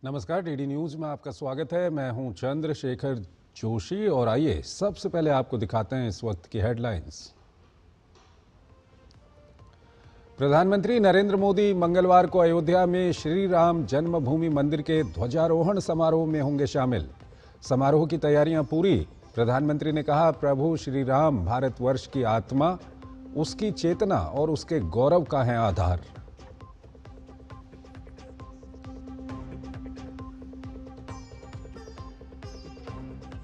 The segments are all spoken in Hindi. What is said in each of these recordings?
नमस्कार, डीडी न्यूज में आपका स्वागत है। मैं हूं चंद्रशेखर जोशी और आइए सबसे पहले आपको दिखाते हैं इस वक्त की हेडलाइंस। प्रधानमंत्री नरेंद्र मोदी मंगलवार को अयोध्या में श्री राम जन्मभूमि मंदिर के ध्वजारोहण समारोह में होंगे शामिल। समारोह की तैयारियां पूरी। प्रधानमंत्री ने कहा, प्रभु श्री राम भारतवर्ष की आत्मा, उसकी चेतना और उसके गौरव का है आधार।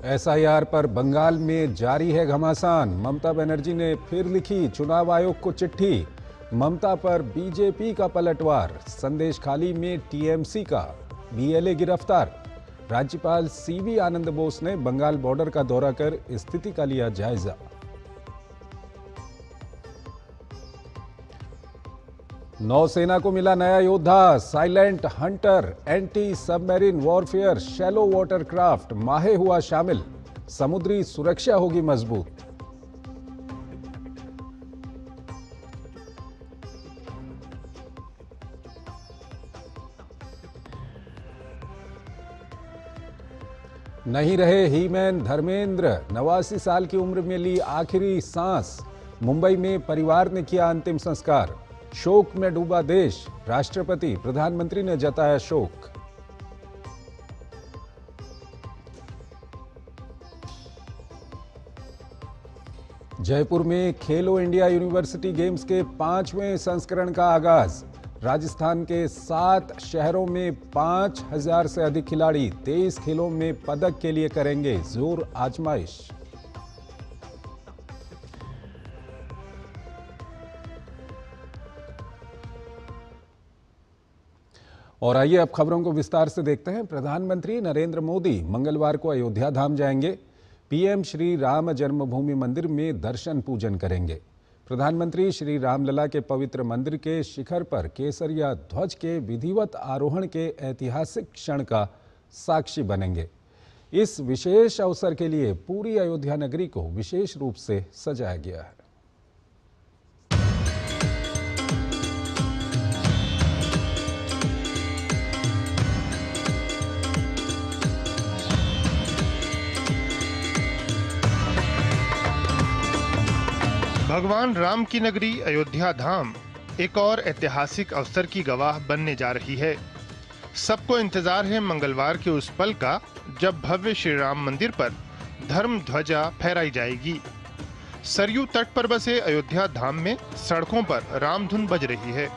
एसआईआर पर बंगाल में जारी है घमासान। ममता बनर्जी ने फिर लिखी चुनाव आयोग को चिट्ठी। ममता पर बीजेपी का पलटवार। संदेश खाली में टीएमसी का बीएलए गिरफ्तार। राज्यपाल सीवी आनंद बोस ने बंगाल बॉर्डर का दौरा कर स्थिति का लिया जायजा। नौसेना को मिला नया योद्धा, silent Hunter anti submarine warfare shallow water craft माहे हुआ शामिल। समुद्री सुरक्षा होगी मजबूत। नहीं रहे हीमैन धर्मेंद्र, 89 साल की उम्र में ली आखिरी सांस। मुंबई में परिवार ने किया अंतिम संस्कार। शोक में डूबा देश। राष्ट्रपति प्रधानमंत्री ने जताया शोक। जयपुर में खेलो इंडिया यूनिवर्सिटी गेम्स के 5वें संस्करण का आगाज। राजस्थान के 7 शहरों में 5000 से अधिक खिलाड़ी 23 खेलों में पदक के लिए करेंगे जोर आजमाइश। और आइए अब खबरों को विस्तार से देखते हैं। प्रधानमंत्री नरेंद्र मोदी मंगलवार को अयोध्या धाम जाएंगे। पीएम श्री राम जन्मभूमि मंदिर में दर्शन पूजन करेंगे। प्रधानमंत्री श्री रामलला के पवित्र मंदिर के शिखर पर केसरिया ध्वज के विधिवत आरोहण के ऐतिहासिक क्षण का साक्षी बनेंगे। इस विशेष अवसर के लिए पूरी अयोध्या नगरी को विशेष रूप से सजाया गया है। भगवान राम की नगरी अयोध्या धाम एक और ऐतिहासिक अवसर की गवाह बनने जा रही है। सबको इंतजार है मंगलवार के उस पल का जब भव्य श्री राम मंदिर पर धर्म ध्वजा फहराई जाएगी। सरयू तट पर बसे अयोध्या धाम में सड़कों पर राम धुन बज रही है।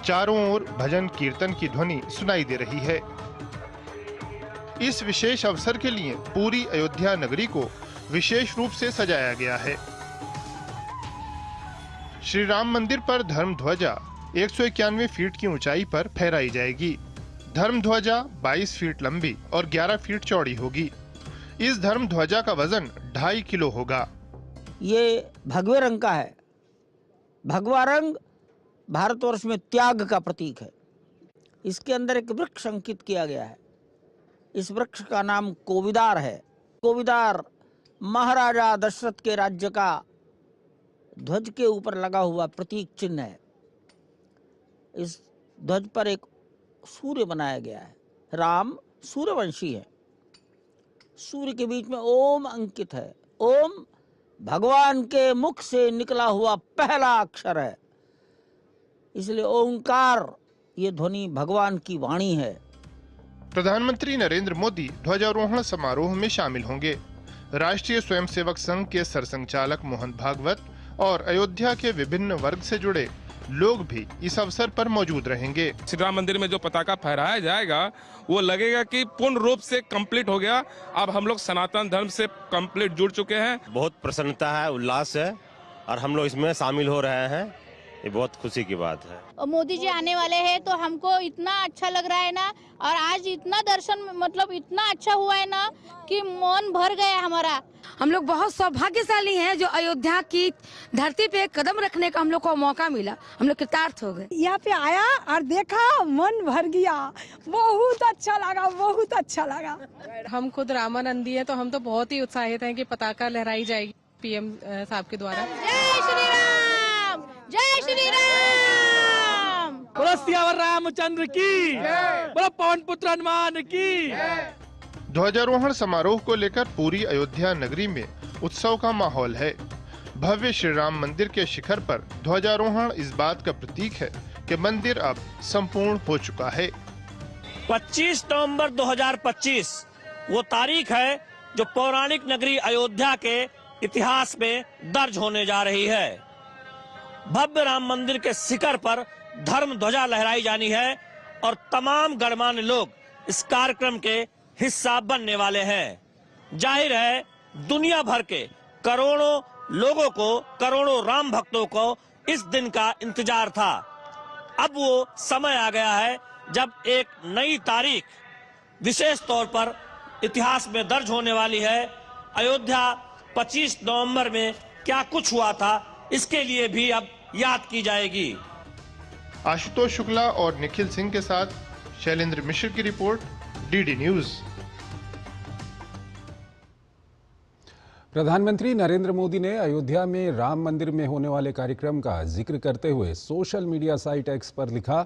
चारों ओर भजन कीर्तन की ध्वनि सुनाई दे रही है। इस विशेष अवसर के लिए पूरी अयोध्या नगरी को विशेष रूप से सजाया गया है। श्री राम मंदिर पर धर्म ध्वजा 191 फीट की ऊंचाई पर फहराई जाएगी। धर्म ध्वजा 22 फीट लंबी और 11 फीट चौड़ी होगी। इस धर्म ध्वजा का वजन 2.5 किलो होगा। ये भगवे रंग का है। भगवा रंग भारतवर्ष में त्याग का प्रतीक है। इसके अंदर एक वृक्ष अंकित किया गया है। इस वृक्ष का नाम कोविदार है। कोविदार महाराजा दशरथ के राज्य का ध्वज के ऊपर लगा हुआ प्रतीक चिन्ह है। इस ध्वज पर एक सूर्य बनाया गया है। राम सूर्यवंशी है। सूर्य के बीच में ओम अंकित है। ओम भगवान के मुख से निकला हुआ पहला अक्षर है, इसलिए ओंकार ये ध्वनि भगवान की वाणी है। प्रधानमंत्री नरेंद्र मोदी ध्वजारोहण समारोह में शामिल होंगे। राष्ट्रीय स्वयंसेवक संघ के सरसंघचालक मोहन भागवत और अयोध्या के विभिन्न वर्ग से जुड़े लोग भी इस अवसर पर मौजूद रहेंगे। श्री राम मंदिर में जो पताका फहराया जाएगा वो लगेगा कि पूर्ण रूप से कंप्लीट हो गया। अब हम लोग सनातन धर्म से कंप्लीट जुड़ चुके हैं। बहुत प्रसन्नता है, उल्लास है और हम लोग इसमें शामिल हो रहे हैं। ये बहुत खुशी की बात है। मोदी जी आने वाले हैं तो हमको इतना अच्छा लग रहा है ना, और आज इतना दर्शन मतलब इतना अच्छा हुआ है ना कि मन भर गया हमारा। हम लोग बहुत सौभाग्यशाली हैं जो अयोध्या की धरती पे कदम रखने का हम लोग को मौका मिला। हम लोग कृतार्थ हो गए। यहाँ पे आया और देखा, मन भर गया। बहुत अच्छा लगा, बहुत अच्छा लगा। हम खुद रामानंदी हैं तो हम तो बहुत ही उत्साहित हैं कि पताका लहराई जाएगी पीएम साहब के द्वारा। जय श्री राम, जय श्री राम। बोलो सियावर रामचंद्र की, बोलो पवन पुत्र हनुमान की। ध्वजारोहण समारोह को लेकर पूरी अयोध्या नगरी में उत्सव का माहौल है। भव्य श्री राम मंदिर के शिखर पर ध्वजारोहण इस बात का प्रतीक है कि मंदिर अब संपूर्ण हो चुका है। 25 नवंबर 2025 वो तारीख है जो पौराणिक नगरी अयोध्या के इतिहास में दर्ज होने जा रही है। भव्य राम मंदिर के शिखर पर धर्म ध्वजा लहराई जानी है और तमाम गणमान्य लोग इस कार्यक्रम के हिस्सा बनने वाले हैं। जाहिर है दुनिया भर के करोड़ों लोगों को, करोड़ों राम भक्तों को इस दिन का इंतजार था। अब वो समय आ गया है जब एक नई तारीख विशेष तौर पर इतिहास में दर्ज होने वाली है। अयोध्या 25 नवंबर में क्या कुछ हुआ था, इसके लिए भी अब याद की जाएगी। आशुतोष शुक्ला और निखिल सिंह के साथ शैलेंद्र मिश्र की रिपोर्ट, डीडी न्यूज। प्रधानमंत्री नरेंद्र मोदी ने अयोध्या में राम मंदिर में होने वाले कार्यक्रम का जिक्र करते हुए सोशल मीडिया साइट एक्स पर लिखा,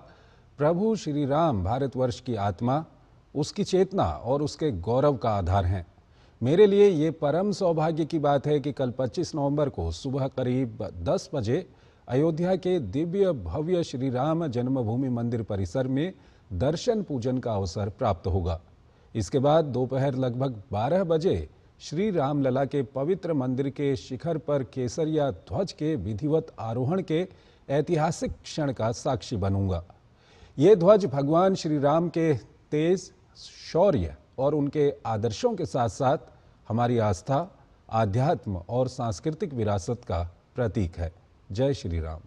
प्रभु श्री राम भारतवर्ष की आत्मा, उसकी चेतना और उसके गौरव का आधार हैं। मेरे लिए ये परम सौभाग्य की बात है कि कल 25 नवंबर को सुबह करीब 10 बजे अयोध्या के दिव्य भव्य श्री राम जन्मभूमि मंदिर परिसर में दर्शन पूजन का अवसर प्राप्त होगा। इसके बाद दोपहर लगभग 12 बजे श्री रामलला के पवित्र मंदिर के शिखर पर केसरिया ध्वज के विधिवत आरोहण के ऐतिहासिक क्षण का साक्षी बनूंगा। ये ध्वज भगवान श्री राम के तेज, शौर्य और उनके आदर्शों के साथ साथ हमारी आस्था, आध्यात्म और सांस्कृतिक विरासत का प्रतीक है। जय श्री राम।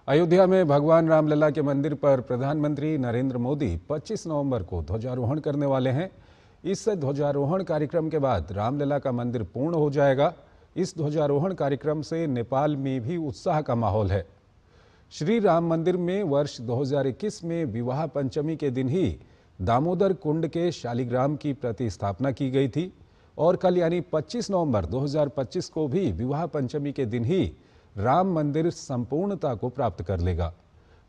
अयोध्या में भगवान रामलला के मंदिर पर प्रधानमंत्री नरेंद्र मोदी 25 नवंबर को ध्वजारोहण करने वाले हैं। इस ध्वजारोहण कार्यक्रम के बाद रामलला का मंदिर पूर्ण हो जाएगा। इस ध्वजारोहण कार्यक्रम से नेपाल में भी उत्साह का माहौल है। श्री राम मंदिर में वर्ष 2021 में विवाह पंचमी के दिन ही दामोदर कुंड के शालिग्राम की प्रतिस्थापना की गई थी और कल यानी 25 नवंबर 2025 को भी विवाह पंचमी के दिन ही राम मंदिर संपूर्णता को प्राप्त कर लेगा।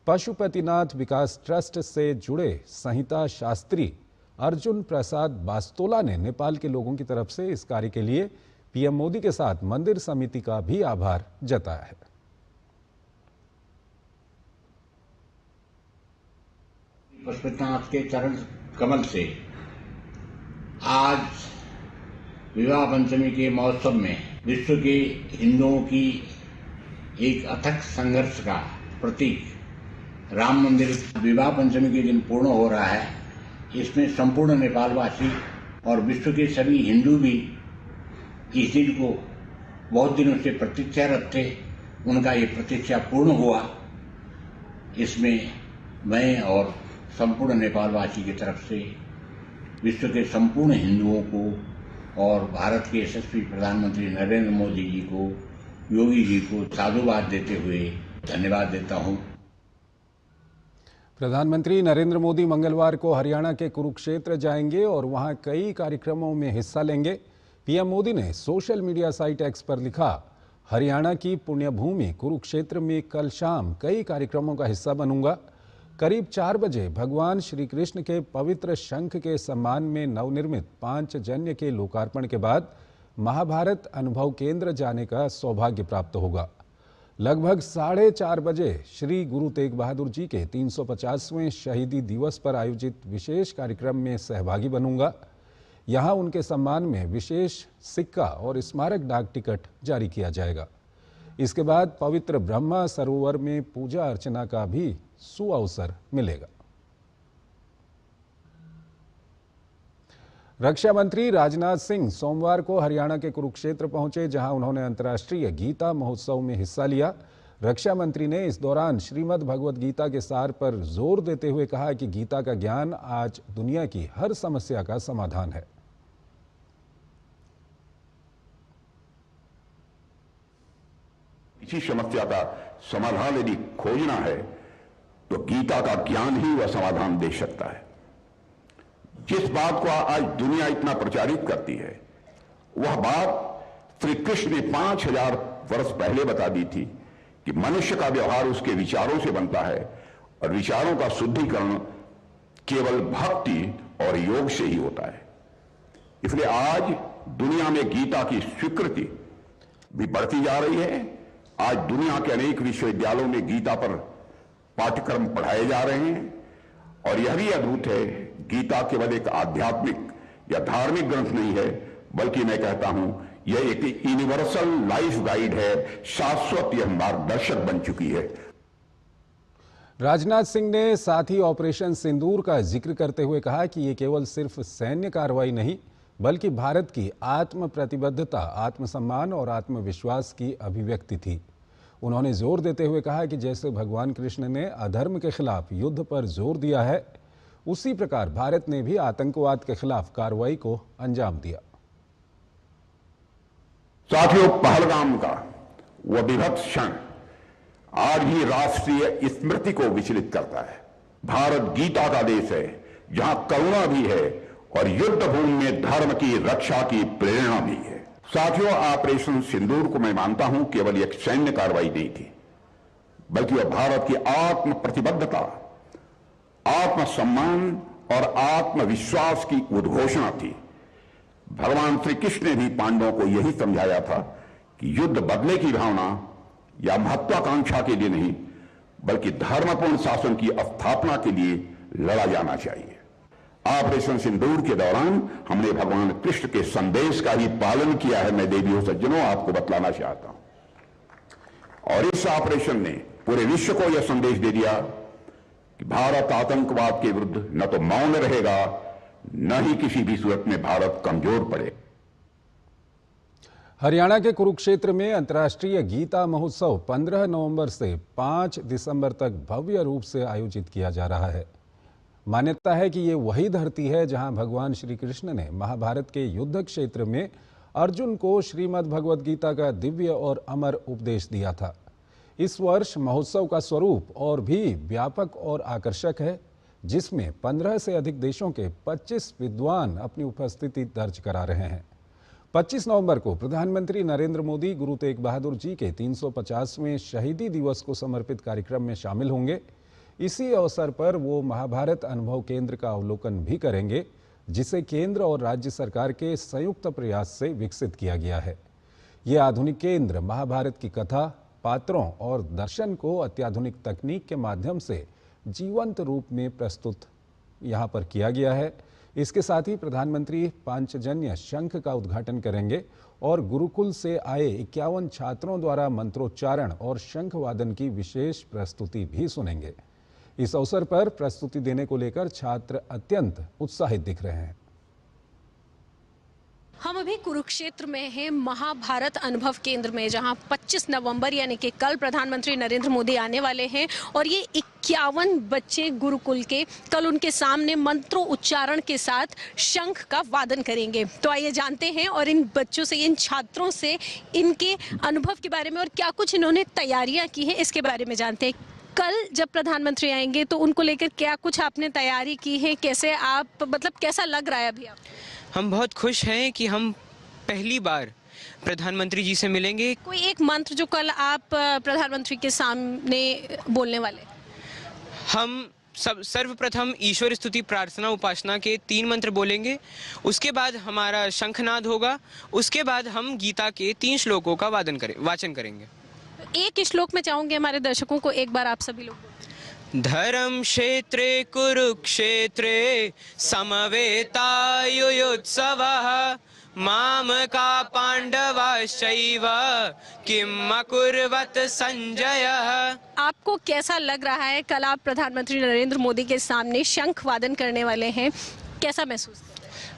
पशुपतिनाथ विकास ट्रस्ट से जुड़े संहिता शास्त्री अर्जुन प्रसाद बास्तोला ने नेपाल के लोगों की तरफ से इस कार्य के लिए पीएम मोदी के साथ मंदिर समिति का भी आभार जताया है। पशुपतिनाथ के चरण कमल से आज विवाह पंचमी के महोत्सव में विश्व के हिंदुओं की एक अथक संघर्ष का प्रतीक राम मंदिर विवाह पंचमी के दिन पूर्ण हो रहा है। इसमें संपूर्ण नेपालवासी और विश्व के सभी हिंदू भी इस दिन को बहुत दिनों से प्रतीक्षारत थे। उनका ये प्रतीक्षा पूर्ण हुआ। इसमें मैं और संपूर्ण नेपालवासी की तरफ से विश्व के संपूर्ण हिंदुओं को और भारत के यशस्वी प्रधानमंत्री नरेंद्र मोदी जी को, योगी जी को साधुवाद देते हुए धन्यवाद देता हूं। प्रधानमंत्री नरेंद्र मोदी मंगलवार को हरियाणा के कुरुक्षेत्र जाएंगे और वहां कई कार्यक्रमों में हिस्सा लेंगे। पीएम मोदी ने सोशल मीडिया साइट एक्स पर लिखा, हरियाणा की पुण्यभूमि कुरुक्षेत्र में कल शाम कई कार्यक्रमों का हिस्सा बनूंगा। करीब 4 बजे भगवान श्री कृष्ण के पवित्र शंख के सम्मान में नवनिर्मित पांचजन्य के लोकार्पण के बाद महाभारत अनुभव केंद्र जाने का सौभाग्य प्राप्त होगा। लगभग 4:30 बजे श्री गुरु तेग बहादुर जी के 350वें शहीदी दिवस पर आयोजित विशेष कार्यक्रम में सहभागी बनूंगा। यहां उनके सम्मान में विशेष सिक्का और स्मारक डाक टिकट जारी किया जाएगा। इसके बाद पवित्र ब्रह्मा सरोवर में पूजा अर्चना का भी सुअवसर मिलेगा। रक्षा मंत्री राजनाथ सिंह सोमवार को हरियाणा के कुरुक्षेत्र पहुंचे, जहां उन्होंने अंतर्राष्ट्रीय गीता महोत्सव में हिस्सा लिया। रक्षा मंत्री ने इस दौरान श्रीमद् भगवद गीता के सार पर जोर देते हुए कहा कि गीता का ज्ञान आज दुनिया की हर समस्या का समाधान है। किसी समस्या का समाधान यदि खोजना है तो गीता का ज्ञान ही वह समाधान दे सकता है। जिस बात को आज दुनिया इतना प्रचारित करती है, वह बात श्री कृष्ण ने 5000 वर्ष पहले बता दी थी कि मनुष्य का व्यवहार उसके विचारों से बनता है और विचारों का शुद्धिकरण केवल भक्ति और योग से ही होता है। इसलिए आज दुनिया में गीता की स्वीकृति भी बढ़ती जा रही है। आज दुनिया के अनेक विश्वविद्यालयों में गीता पर पाठ्यक्रम पढ़ाए जा रहे हैं और यह भी अद्भुत है, गीता केवल एक आध्यात्मिक या धार्मिक ग्रंथ नहीं है, बल्कि मैं कहता हूं यह एक यूनिवर्सल लाइफ गाइड है, शाश्वत यह मार्गदर्शक बन चुकी है। राजनाथ सिंह ने साथ ही ऑपरेशन सिंदूर का जिक्र करते हुए कहा कि ये केवल सिर्फ सैन्य कार्रवाई नहीं, बल्कि भारत की आत्म प्रतिबद्धता, आत्मसम्मान और आत्मविश्वास की अभिव्यक्ति थी। उन्होंने जोर देते हुए कहा कि जैसे भगवान कृष्ण ने अधर्म के खिलाफ युद्ध पर जोर दिया है, उसी प्रकार भारत ने भी आतंकवाद के खिलाफ कार्रवाई को अंजाम दिया। साथियों, पहलगाम का वह विभत्स क्षण आज भी राष्ट्रीय स्मृति को विचलित करता है। भारत गीता का देश है, जहां करुणा भी है और युद्ध भूमि में धर्म की रक्षा की प्रेरणा भी है। साथियों, ऑपरेशन सिंदूर को मैं मानता हूं केवल एक सैन्य कार्रवाई नहीं थी, बल्कि वह भारत की आत्म प्रतिबद्धता, आत्मसम्मान और आत्मविश्वास की उद्घोषणा थी। भगवान श्री कृष्ण ने भी पांडवों को यही समझाया था कि युद्ध बदले की भावना या महत्वाकांक्षा के लिए नहीं, बल्कि धर्मपूर्ण शासन की स्थापना के लिए लड़ा जाना चाहिए। ऑपरेशन सिंदूर के दौरान हमने भगवान कृष्ण के संदेश का ही पालन किया है, मैं देवियों सज्जनों आपको बतलाना चाहता हूं। और इस ऑपरेशन ने पूरे विश्व को यह संदेश दे दिया कि भारत आतंकवाद के विरुद्ध न तो मौन रहेगा, न ही किसी भी सूरत में भारत कमजोर पड़े। हरियाणा के कुरुक्षेत्र में अंतर्राष्ट्रीय गीता महोत्सव 15 नवंबर से 5 दिसंबर तक भव्य रूप से आयोजित किया जा रहा है। मान्यता है कि ये वही धरती है जहां भगवान श्री कृष्ण ने महाभारत के युद्ध क्षेत्र में अर्जुन को श्रीमद् भगवद गीता का दिव्य और अमर उपदेश दिया था। इस वर्ष महोत्सव का स्वरूप और भी व्यापक और आकर्षक है, जिसमें 15 से अधिक देशों के 25 विद्वान अपनी उपस्थिति दर्ज करा रहे हैं। 25 नवंबर को प्रधानमंत्री नरेंद्र मोदी गुरु तेग बहादुर जी के 350वें शहीदी दिवस को समर्पित कार्यक्रम में शामिल होंगे। इसी अवसर पर वो महाभारत अनुभव केंद्र का अवलोकन भी करेंगे, जिसे केंद्र और राज्य सरकार के संयुक्त प्रयास से विकसित किया गया है। ये आधुनिक केंद्र महाभारत की कथा, पात्रों और दर्शन को अत्याधुनिक तकनीक के माध्यम से जीवंत रूप में प्रस्तुत यहाँ पर किया गया है। इसके साथ ही प्रधानमंत्री पांचजन्य शंख का उद्घाटन करेंगे और गुरुकुल से आए 51 छात्रों द्वारा मंत्रोच्चारण और शंख वादन की विशेष प्रस्तुति भी सुनेंगे। इस अवसर पर प्रस्तुति देने को लेकर छात्र अत्यंत उत्साहित दिख रहे हैं। हम अभी कुरुक्षेत्र में हैं, महाभारत अनुभव केंद्र में, जहां 25 नवंबर यानी कि कल प्रधानमंत्री नरेंद्र मोदी आने वाले हैं और ये 51 बच्चे गुरुकुल के कल उनके सामने मंत्रों उच्चारण के साथ शंख का वादन करेंगे। तो आइए जानते हैं और इन बच्चों से, इन छात्रों से इनके अनुभव के बारे में और क्या कुछ इन्होंने तैयारियां की हैं इसके बारे में जानते हैं। कल जब प्रधानमंत्री आएंगे तो उनको लेकर क्या कुछ आपने तैयारी की है, कैसे आप, मतलब कैसा लग रहा है अभी आप? हम बहुत खुश हैं कि हम पहली बार प्रधानमंत्री जी से मिलेंगे। कोई एक मंत्र जो कल आप प्रधानमंत्री के सामने बोलने वाले? हम सर्वप्रथम ईश्वर स्तुति प्रार्थना उपासना के 3 मंत्र बोलेंगे, उसके बाद हमारा शंखनाद होगा, उसके बाद हम गीता के 3 श्लोकों का वाचन करेंगे। एक श्लोक में चाहूंगे हमारे दर्शकों को एक बार आप सभी लोग। धर्म क्षेत्रे कुरुक्षेत्रे समवेतायुयुत्सवः मामका पांडवाश्चैव किम अकुर्वत संजयः। आपको कैसा लग रहा है? कल आप प्रधानमंत्री नरेंद्र मोदी के सामने शंख वादन करने वाले हैं, कैसा महसूस?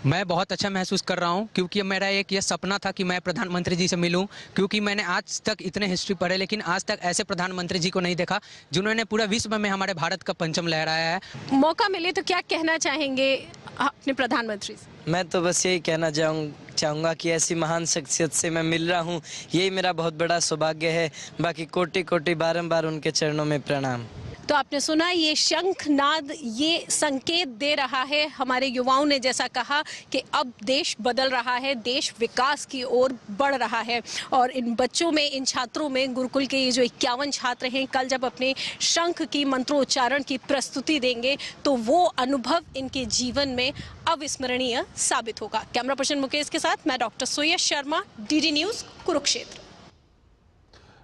मैं बहुत अच्छा महसूस कर रहा हूं क्योंकि मेरा एक ये सपना था कि मैं प्रधानमंत्री जी से मिलूं, क्योंकि मैंने आज तक इतने हिस्ट्री पढ़े लेकिन आज तक ऐसे प्रधानमंत्री जी को नहीं देखा जिन्होंने पूरा विश्व में हमारे भारत का परचम लहराया है। मौका मिले तो क्या कहना चाहेंगे अपने प्रधानमंत्री से? मैं तो बस यही कहना चाहूँगा कि ऐसी महान शख्सियत से मैं मिल रहा हूँ, यही मेरा बहुत बड़ा सौभाग्य है। बाकी कोटि कोटि बारंबार उनके चरणों में प्रणाम। तो आपने सुना, ये शंखनाद ये संकेत दे रहा है हमारे युवाओं ने, जैसा कहा कि अब देश बदल रहा है, देश विकास की ओर बढ़ रहा है। और इन बच्चों में, इन छात्रों में, गुरुकुल के ये जो 51 छात्र हैं, कल जब अपने शंख की मंत्रोच्चारण की प्रस्तुति देंगे तो वो अनुभव इनके जीवन में अविस्मरणीय साबित होगा। कैमरा पर्सन मुकेश के साथ मैं डॉक्टर सुयश शर्मा, डीडी न्यूज, कुरुक्षेत्र।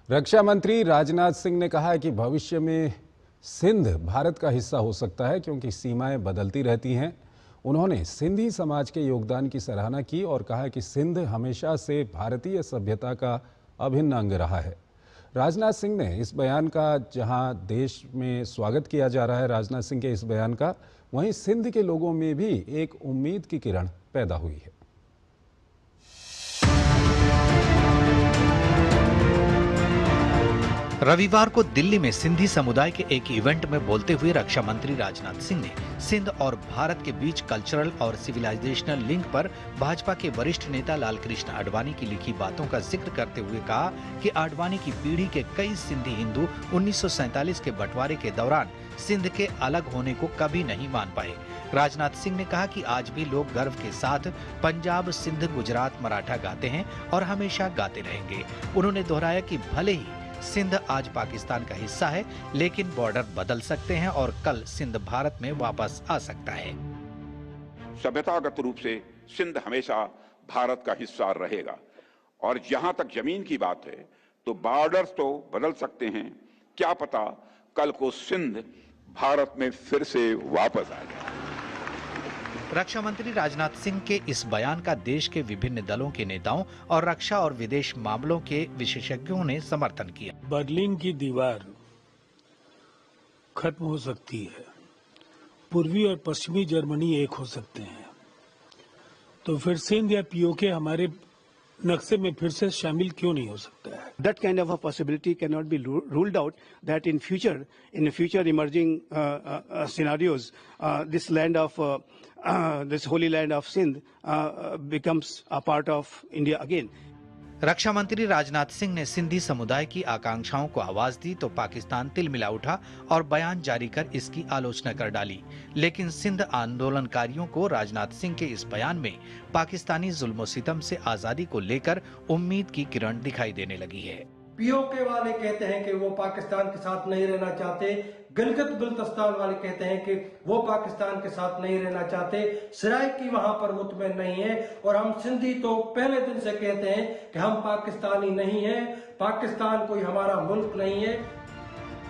रक्षा मंत्री राजनाथ सिंह ने कहा है कि भविष्य में सिंध भारत का हिस्सा हो सकता है क्योंकि सीमाएं बदलती रहती हैं। उन्होंने सिंधी समाज के योगदान की सराहना की और कहा कि सिंध हमेशा से भारतीय सभ्यता का अभिन्न अंग रहा है। राजनाथ सिंह ने इस बयान का, जहां देश में स्वागत किया जा रहा है राजनाथ सिंह के इस बयान का, वहीं सिंध के लोगों में भी एक उम्मीद की किरण पैदा हुई है। रविवार को दिल्ली में सिंधी समुदाय के एक इवेंट में बोलते हुए रक्षा मंत्री राजनाथ सिंह ने सिंध और भारत के बीच कल्चरल और सिविलाइजेशनल लिंक पर भाजपा के वरिष्ठ नेता लालकृष्ण आडवाणी की लिखी बातों का जिक्र करते हुए कहा कि आडवाणी की पीढ़ी के कई सिंधी हिंदू 1947 के बंटवारे के दौरान सिंध के अलग होने को कभी नहीं मान पाए। राजनाथ सिंह ने कहा कि आज भी लोग गर्व के साथ पंजाब, सिंध, गुजरात, मराठा गाते हैं और हमेशा गाते रहेंगे। उन्होंने दोहराया कि भले ही सिंध आज पाकिस्तान का हिस्सा है, लेकिन बॉर्डर बदल सकते हैं और कल सिंध भारत में वापस आ सकता है। सभ्यतागत रूप से सिंध हमेशा भारत का हिस्सा रहेगा और जहां तक जमीन की बात है तो बॉर्डर्स तो बदल सकते हैं, क्या पता कल को सिंध भारत में फिर से वापस आ जाए। रक्षा मंत्री राजनाथ सिंह के इस बयान का देश के विभिन्न दलों के नेताओं और रक्षा और विदेश मामलों के विशेषज्ञों ने समर्थन किया। बर्लिन की दीवार खत्म हो सकती है, पूर्वी और पश्चिमी जर्मनी एक हो सकते हैं, तो फिर सिंध या पीओके हमारे नक्शे में फिर से शामिल क्यों नहीं हो सकता है? That kind of a possibility cannot be ruled out. That in future emerging scenarios, this land of this holy land of Sindh becomes a part of India again. रक्षा मंत्री राजनाथ सिंह ने सिंधी समुदाय की आकांक्षाओं को आवाज दी तो पाकिस्तान तिलमिला उठा और बयान जारी कर इसकी आलोचना कर डाली। लेकिन सिंध आंदोलनकारियों को राजनाथ सिंह के इस बयान में पाकिस्तानी जुल्म सितम से आजादी को लेकर उम्मीद की किरण दिखाई देने लगी है। पीओके वाले कहते हैं कि वो पाकिस्तान के साथ नहीं रहना चाहते, गिलगित बिल्तिस्तान वाले कहते हैं कि वो पाकिस्तान के साथ नहीं रहना चाहते, सराइकी वहां पर मुतमईन नहीं है, और हम सिंधी तो पहले दिन से कहते हैं कि हम पाकिस्तानी नहीं हैं, पाकिस्तान कोई हमारा मुल्क नहीं है।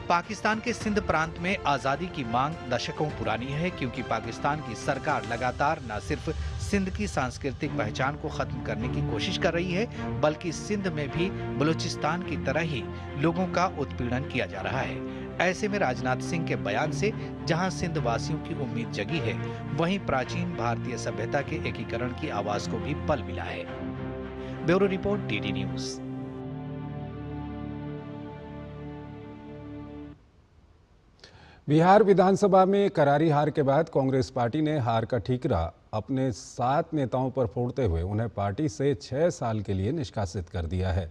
पाकिस्तान के सिंध प्रांत में आजादी की मांग दशकों पुरानी है क्योंकि पाकिस्तान की सरकार लगातार न सिर्फ सिंध की सांस्कृतिक पहचान को खत्म करने की कोशिश कर रही है बल्कि सिंध में भी बलूचिस्तान की तरह ही लोगों का उत्पीड़न किया जा रहा है। ऐसे में राजनाथ सिंह के बयान से जहां सिंध वासियों की उम्मीद जगी है, वहीं प्राचीन भारतीय सभ्यता के एकीकरण की आवाज को भी बल मिला है। Bureau report, DD news. Bihar विधानसभा में करारी हार के बाद कांग्रेस पार्टी ने हार का ठीकरा अपने 7 नेताओं पर फोड़ते हुए उन्हें पार्टी से 6 साल के लिए निष्कासित कर दिया है।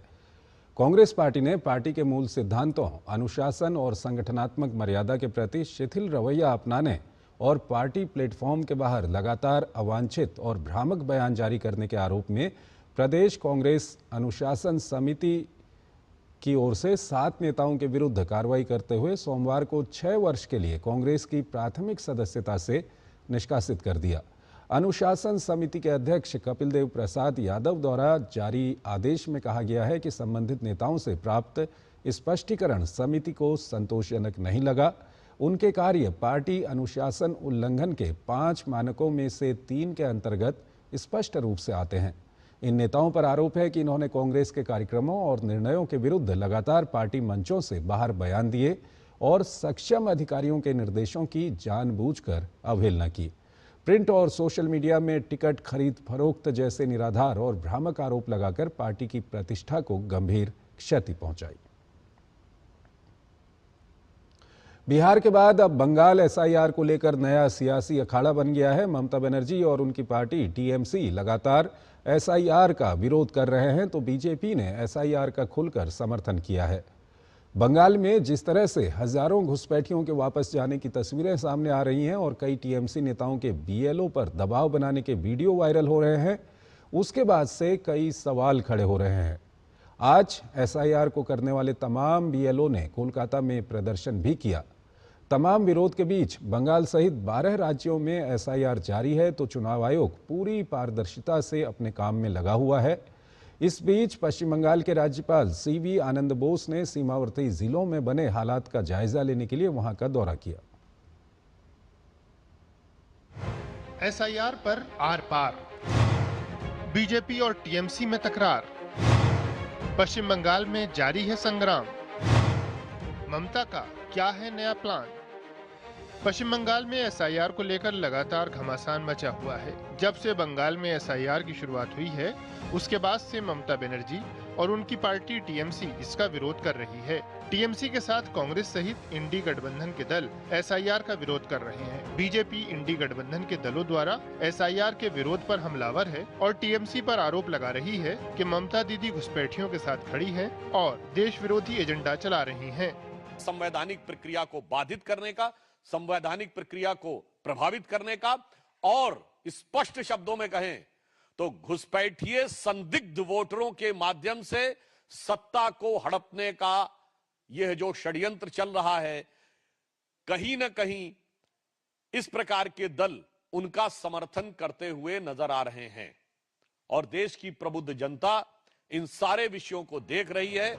कांग्रेस पार्टी ने पार्टी के मूल सिद्धांतों, अनुशासन और संगठनात्मक मर्यादा के प्रति शिथिल रवैया अपनाने और पार्टी प्लेटफॉर्म के बाहर लगातार अवांछित और भ्रामक बयान जारी करने के आरोप में प्रदेश कांग्रेस अनुशासन समिति की ओर से 7 नेताओं के विरुद्ध कार्रवाई करते हुए सोमवार को 6 वर्ष के लिए कांग्रेस की प्राथमिक सदस्यता से निष्कासित कर दिया। अनुशासन समिति के अध्यक्ष कपिल देव प्रसाद यादव द्वारा जारी आदेश में कहा गया है कि संबंधित नेताओं से प्राप्त स्पष्टीकरण समिति को संतोषजनक नहीं लगा। उनके कार्य पार्टी अनुशासन उल्लंघन के 5 मानकों में से 3 के अंतर्गत स्पष्ट रूप से आते हैं। इन नेताओं पर आरोप है कि इन्होंने कांग्रेस के कार्यक्रमों और निर्णयों के विरुद्ध लगातार पार्टी मंचों से बाहर बयान दिए और सक्षम अधिकारियों के निर्देशों की जानबूझकर अवहेलना की। प्रिंट और सोशल मीडिया में टिकट खरीद फरोख्त जैसे निराधार और भ्रामक आरोप लगाकर पार्टी की प्रतिष्ठा को गंभीर क्षति पहुंचाई। बिहार के बाद अब बंगाल एसआईआर को लेकर नया सियासी अखाड़ा बन गया है। ममता बनर्जी और उनकी पार्टी टीएमसी लगातार एसआईआर का विरोध कर रहे हैं, तो बीजेपी ने एसआईआर का खुलकर समर्थन किया है। बंगाल में जिस तरह से हजारों घुसपैठियों के वापस जाने की तस्वीरें सामने आ रही हैं और कई टीएमसी नेताओं के बीएलओ पर दबाव बनाने के वीडियो वायरल हो रहे हैं, उसके बाद से कई सवाल खड़े हो रहे हैं। आज एसआईआर को करने वाले तमाम बीएलओ ने कोलकाता में प्रदर्शन भी किया। तमाम विरोध के बीच बंगाल सहित 12 राज्यों में एसआईआर जारी है, तो चुनाव आयोग पूरी पारदर्शिता से अपने काम में लगा हुआ है। इस बीच पश्चिम बंगाल के राज्यपाल सीवी आनंद बोस ने सीमावर्ती जिलों में बने हालात का जायजा लेने के लिए वहां का दौरा किया। एसआईआर पर आर पार, बीजेपी और टीएमसी में तकरार, पश्चिम बंगाल में जारी है संग्राम, ममता का क्या है नया प्लान। पश्चिम बंगाल में एसआईआर को लेकर लगातार घमासान मचा हुआ है। जब से बंगाल में एसआईआर की शुरुआत हुई है, उसके बाद से ममता बनर्जी और उनकी पार्टी टीएमसी इसका विरोध कर रही है। टीएमसी के साथ कांग्रेस सहित इंडी गठबंधन के दल एसआईआर का विरोध कर रहे हैं। बीजेपी इंडी गठबंधन के दलों द्वारा एसआईआर के विरोध पर हमलावर है और टीएमसी पर आरोप लगा रही है कि ममता दीदी घुसपैठियों के साथ खड़ी हैं और देश विरोधी एजेंडा चला रही हैं। संवैधानिक प्रक्रिया को बाधित करने का, संवैधानिक प्रक्रिया को प्रभावित करने का, और स्पष्ट शब्दों में कहें तो घुसपैठिए संदिग्ध वोटरों के माध्यम से सत्ता को हड़पने का यह जो षड्यंत्र चल रहा है, कहीं न कहीं इस प्रकार के दल उनका समर्थन करते हुए नजर आ रहे हैं और देश की प्रबुद्ध जनता इन सारे विषयों को देख रही है।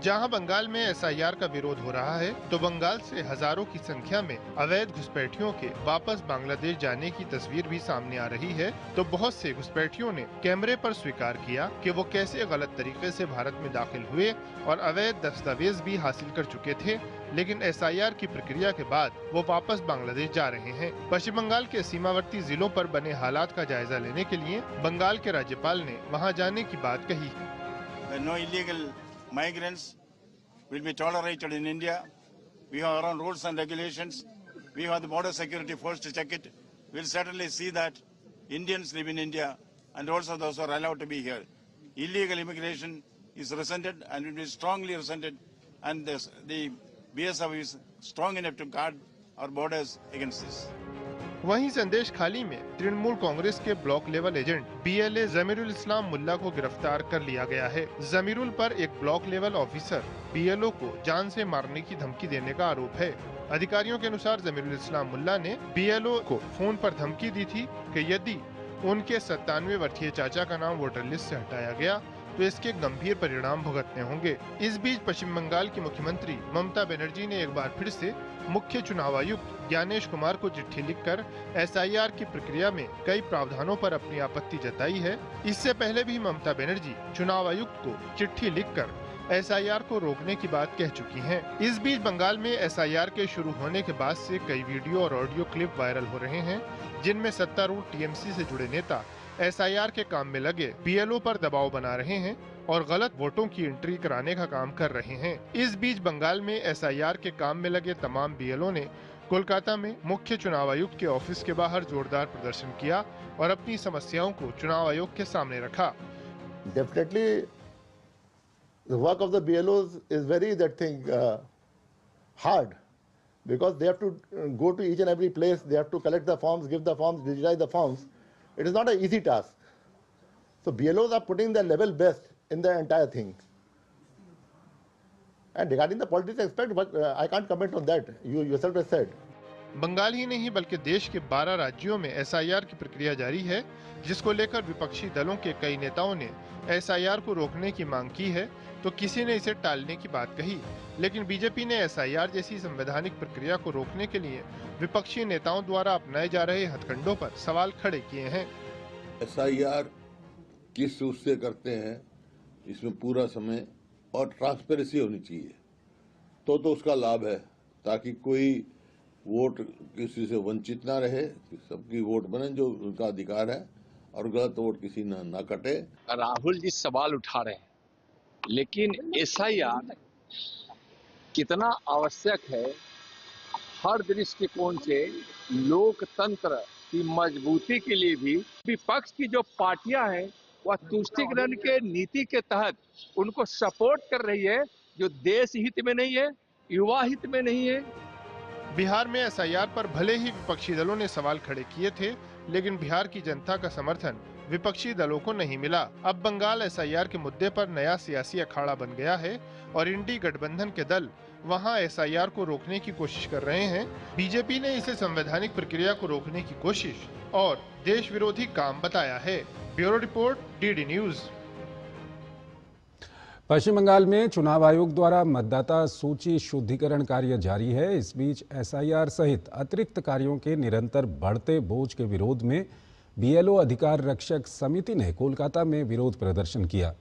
जहां बंगाल में एसआईआर का विरोध हो रहा है, तो बंगाल से हजारों की संख्या में अवैध घुसपैठियों के वापस बांग्लादेश जाने की तस्वीर भी सामने आ रही है। तो बहुत से घुसपैठियों ने कैमरे पर स्वीकार किया कि वो कैसे गलत तरीके से भारत में दाखिल हुए और अवैध दस्तावेज भी हासिल कर चुके थे, लेकिन एसआईआर की प्रक्रिया के बाद वो वापस बांग्लादेश जा रहे हैं। पश्चिम बंगाल के सीमावर्ती जिलों पर बने हालात का जायजा लेने के लिए बंगाल के राज्यपाल ने वहाँ जाने की बात कही है। Migrants will be tolerated in India. We have our own rules and regulations. We have the border security force to check it. We'll certainly see that Indians live in India and also those who are allowed to be here. Illegal immigration is resented and will be strongly resented, and the BSF is strong enough to guard our borders against this. वहीं संदेश खाली में तृणमूल कांग्रेस के ब्लॉक लेवल एजेंट बीएलए जमीरुल इस्लाम मुल्ला को गिरफ्तार कर लिया गया है। जमीरुल पर एक ब्लॉक लेवल ऑफिसर बीएलओ को जान से मारने की धमकी देने का आरोप है। अधिकारियों के अनुसार जमीरुल इस्लाम मुल्ला ने बीएलओ को फोन पर धमकी दी थी कि यदि उनके 97 वर्षीय चाचा का नाम वोटर लिस्ट से हटाया गया तो इसके गंभीर परिणाम भुगतने होंगे। इस बीच पश्चिम बंगाल की मुख्यमंत्री ममता बनर्जी ने एक बार फिर से मुख्य चुनाव आयुक्त ज्ञानेश कुमार को चिट्ठी लिखकर एसआईआर की प्रक्रिया में कई प्रावधानों पर अपनी आपत्ति जताई है। इससे पहले भी ममता बनर्जी चुनाव आयुक्त को चिट्ठी लिखकर एसआईआर को रोकने की बात कह चुकी हैं। इस बीच बंगाल में एसआईआर के शुरू होने के बाद से कई वीडियो और ऑडियो क्लिप वायरल हो रहे हैं, जिनमें सत्तारूढ़ टीएमसी से जुड़े नेता एसआईआर के काम में लगे बीएलओ पर दबाव बना रहे हैं और गलत वोटों की एंट्री कराने का काम कर रहे हैं। इस बीच बंगाल में एसआईआर के काम में लगे तमाम बीएलओ ने कोलकाता में मुख्य चुनाव आयुक्त के ऑफिस के बाहर जोरदार प्रदर्शन किया और अपनी समस्याओं को चुनाव आयोग के सामने रखा। Definitely, the work of the BLOs is very hard, because they have to go to each and every place. They have to collect the forms, give the forms, digitize the forms. It is not an easy task. So BLOs are putting their level best in the entire thing. And regarding the politics aspect, but I can't comment on that. You yourself have said. Bengal ही नहीं बल्कि देश के 12 राज्यों में एसआईआर की प्रक्रिया जारी है, जिसको लेकर विपक्षी दलों के कई नेताओं ने एसआईआर को रोकने की मांग की है, तो किसी ने इसे टालने की बात कही। लेकिन बीजेपी ने एसआईआर जैसी संवैधानिक प्रक्रिया को रोकने के लिए विपक्षी नेताओं द्वारा अपनाए जा रहे हथकंडों पर सवाल खड़े किए हैं। एसआईआर किस रूप से करते हैं, इसमें पूरा समय और ट्रांसपेरेंसी होनी चाहिए, तो उसका लाभ है, ताकि कोई वोट किसी से वंचित ना रहे, सबकी वोट बने जो उनका अधिकार है, और गलत वोट किसी ना कटे। राहुल जी सवाल उठा रहे हैं, लेकिन एसआईआर कितना आवश्यक है हर दृष्टिकोण से लोकतंत्र की मजबूती के लिए भी विपक्ष की जो पार्टियां हैं वह तुष्टिकरण के नीति के तहत उनको सपोर्ट कर रही है, जो देश हित में नहीं है, युवा हित में नहीं है। बिहार में एसआईआर पर भले ही विपक्षी दलों ने सवाल खड़े किए थे, लेकिन बिहार की जनता का समर्थन विपक्षी दलों को नहीं मिला। अब बंगाल एसआईआर के मुद्दे पर नया सियासी अखाड़ा बन गया है और इंडी गठबंधन के दल वहां एसआईआर को रोकने की कोशिश कर रहे हैं। बीजेपी ने इसे संवैधानिक प्रक्रिया को रोकने की कोशिश और देश विरोधी काम बताया है। Bureau report, DD News. Paschim Bangal में चुनाव आयोग द्वारा मतदाता सूची शुद्धिकरण कार्य जारी है। इस बीच एसआईआर सहित अतिरिक्त कार्यों के निरंतर बढ़ते बोझ के विरोध में बीएलओ अधिकार रक्षक समिति ने कोलकाता में विरोध प्रदर्शन किया।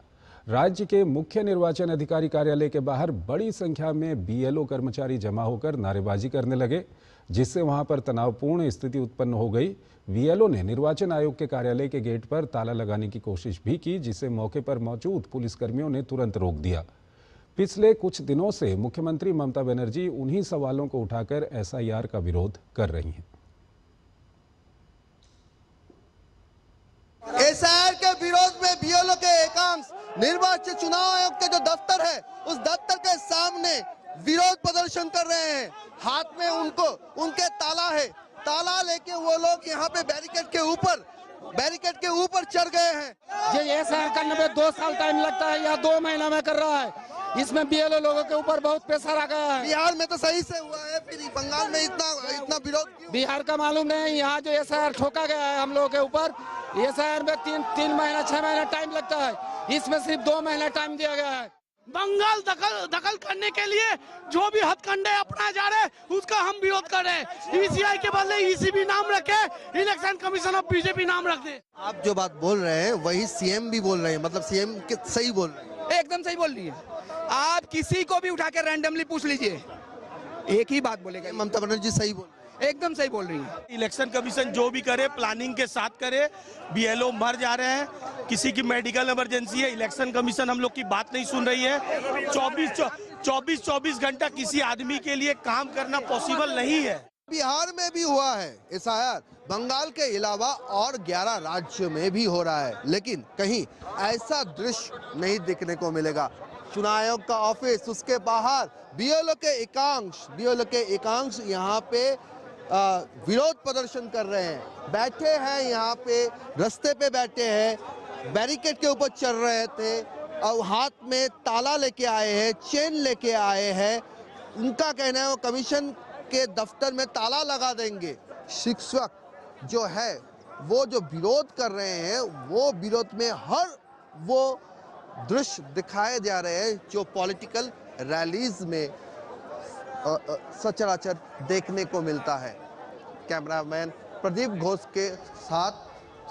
राज्य के मुख्य निर्वाचन अधिकारी कार्यालय के बाहर बड़ी संख्या में बीएलओ कर्मचारी जमा होकर नारेबाजी करने लगे, जिससे वहां पर तनावपूर्ण स्थिति उत्पन्न हो गई। बीएलओ ने निर्वाचन आयोग के कार्यालय के गेट पर ताला लगाने की कोशिश भी की, जिसे मौके पर मौजूद पुलिसकर्मियों ने तुरंत रोक दिया। पिछले कुछ दिनों से मुख्यमंत्री ममता बनर्जी उन्हीं सवालों को उठाकर एसआईआर का विरोध कर रही हैं। एसआईआर के विरोध में बीएलओ के एकांश निर्वाचन चुनाव आयोग के जो दफ्तर है उस दफ्तर के सामने विरोध प्रदर्शन कर रहे हैं। हाथ में उनके ताला है, ताला लेके वो लोग यहाँ पे बैरिकेड के ऊपर चढ़ गए हैं। ये एसआईआर करने में 2 साल टाइम लगता है या 2 महीना में कर रहा है, इसमें बीएलओ लोगों के ऊपर बहुत प्रेशर आ गया है। बिहार में तो सही से हुआ है, फिर बंगाल में इतना विरोध क्यों? बिहार का मालूम नहीं, यहाँ जो एसआईआर ठोका गया है हम लोगों के ऊपर, एसआईआर में 3 महीना 6 महीना टाइम लगता है, इसमें सिर्फ 2 महीना टाइम दिया गया है। बंगाल दखल करने के लिए जो भी हथकंडे अपनाए जा रहे हैं उसका हम विरोध कर रहे हैं। ईसीआई के बदले ईसीबी नाम रखे, इलेक्शन कमीशन ऑफ बीजेपी नाम रख दे। आप जो बात बोल रहे हैं वही सीएम भी बोल रहे हैं, मतलब सीएम सही बोल रहे हैं। एकदम सही बोल रही है। आप किसी को भी उठा के रैंडमली पूछ लीजिए, एक ही बात बोलेगा। ममता बनर्जी सही बोल, एकदम सही बोल रही है। इलेक्शन कमीशन जो भी करे प्लानिंग के साथ करे। बीएलओ मर जा रहे हैं, किसी की मेडिकल इमरजेंसी है, इलेक्शन कमीशन हम लोग की बात नहीं सुन रही है। 24 घंटा किसी आदमी के लिए काम करना पॉसिबल नहीं है। बिहार में भी हुआ है एसआईआर, बंगाल के अलावा और 11 राज्यों में भी हो रहा है, लेकिन कहीं ऐसा दृश्य नहीं देखने को मिलेगा। चुनाव आयोग का ऑफिस, उसके बाहर बीएलओ के एकांश यहाँ पे विरोध प्रदर्शन कर रहे हैं, बैठे हैं यहाँ पे, रास्ते पे बैठे हैं, बैरिकेड के ऊपर चढ़ रहे थे और हाथ में ताला लेके आए हैं, चेन लेके आए हैं। उनका कहना है वो कमीशन के दफ्तर में ताला लगा देंगे। शिक्षक जो है वो जो विरोध कर रहे हैं, वो विरोध में हर वो दृश्य दिखाए जा रहे हैं जो पॉलिटिकल रैलीज में सचराचर देखने को मिलता है। कैमरामैन प्रदीप घोष के साथ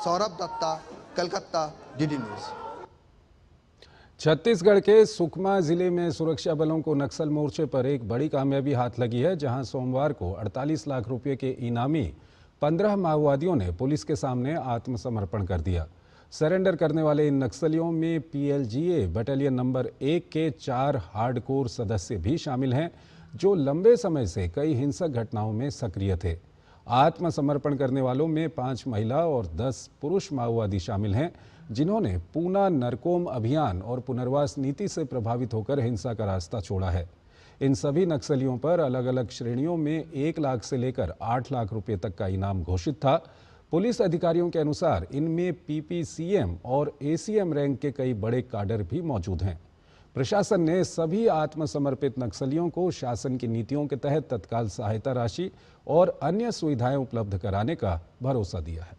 सौरभ दत्ता, कलकत्ता, डीडी न्यूज। छत्तीसगढ़ के सुकमा जिले में सुरक्षा बलों को नक्सल मोर्चे पर एक बड़ी कामयाबी हाथ लगी है, जहां सोमवार को 48 लाख रुपए के इनामी 15 माओवादियों ने पुलिस के सामने आत्मसमर्पण कर दिया। सरेंडर करने वाले इन नक्सलियों में पीएलजीए बटालियन नंबर 1 के 4 हार्डकोर सदस्य भी शामिल हैं, जो लंबे समय से कई हिंसक घटनाओं में सक्रिय थे। आत्मसमर्पण करने वालों में 5 महिला और 10 पुरुष माओवादी शामिल हैं, जिन्होंने पूना नरकोम अभियान और पुनर्वास नीति से प्रभावित होकर हिंसा का रास्ता छोड़ा है। इन सभी नक्सलियों पर अलग अलग श्रेणियों में 1 लाख से लेकर 8 लाख रुपए तक का इनाम घोषित था। पुलिस अधिकारियों के अनुसार इनमें पीपीसीएम और एसीएम रैंक के कई बड़े काडर भी मौजूद हैं। प्रशासन ने सभी आत्मसमर्पित नक्सलियों को शासन की नीतियों के तहत तत्काल सहायता राशि और अन्य सुविधाएं उपलब्ध कराने का भरोसा दिया है।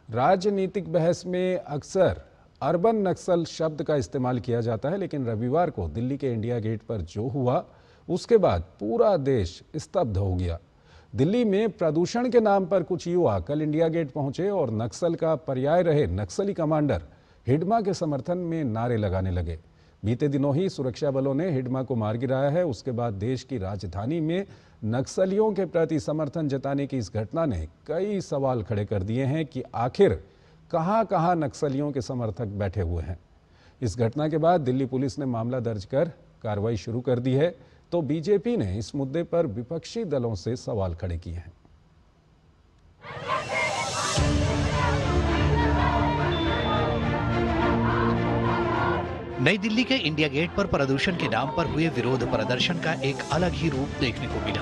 राजनीतिक बहस में अक्सर अर्बन नक्सल शब्द का इस्तेमाल किया जाता है, लेकिन रविवार को दिल्ली के इंडिया गेट पर जो हुआ उसके बाद पूरा देश स्तब्ध हो गया। दिल्ली में प्रदूषण के नाम पर कुछ युवा कल इंडिया गेट पहुंचे और नक्सल का पर्याय रहे नक्सली कमांडर हिडमा के समर्थन में नारे लगाने लगे। बीते दिनों ही सुरक्षा बलों ने हिडमा को मार गिराया है। उसके बाद देश की राजधानी में नक्सलियों के प्रति समर्थन जताने की इस घटना ने कई सवाल खड़े कर दिए हैं कि आखिर कहां नक्सलियों के समर्थक बैठे हुए हैं। इस घटना के बाद दिल्ली पुलिस ने मामला दर्ज कर कार्रवाई शुरू कर दी है, तो बीजेपी ने इस मुद्दे पर विपक्षी दलों से सवाल खड़े किए हैं। नई दिल्ली के इंडिया गेट पर प्रदूषण के नाम पर हुए विरोध प्रदर्शन का एक अलग ही रूप देखने को मिला,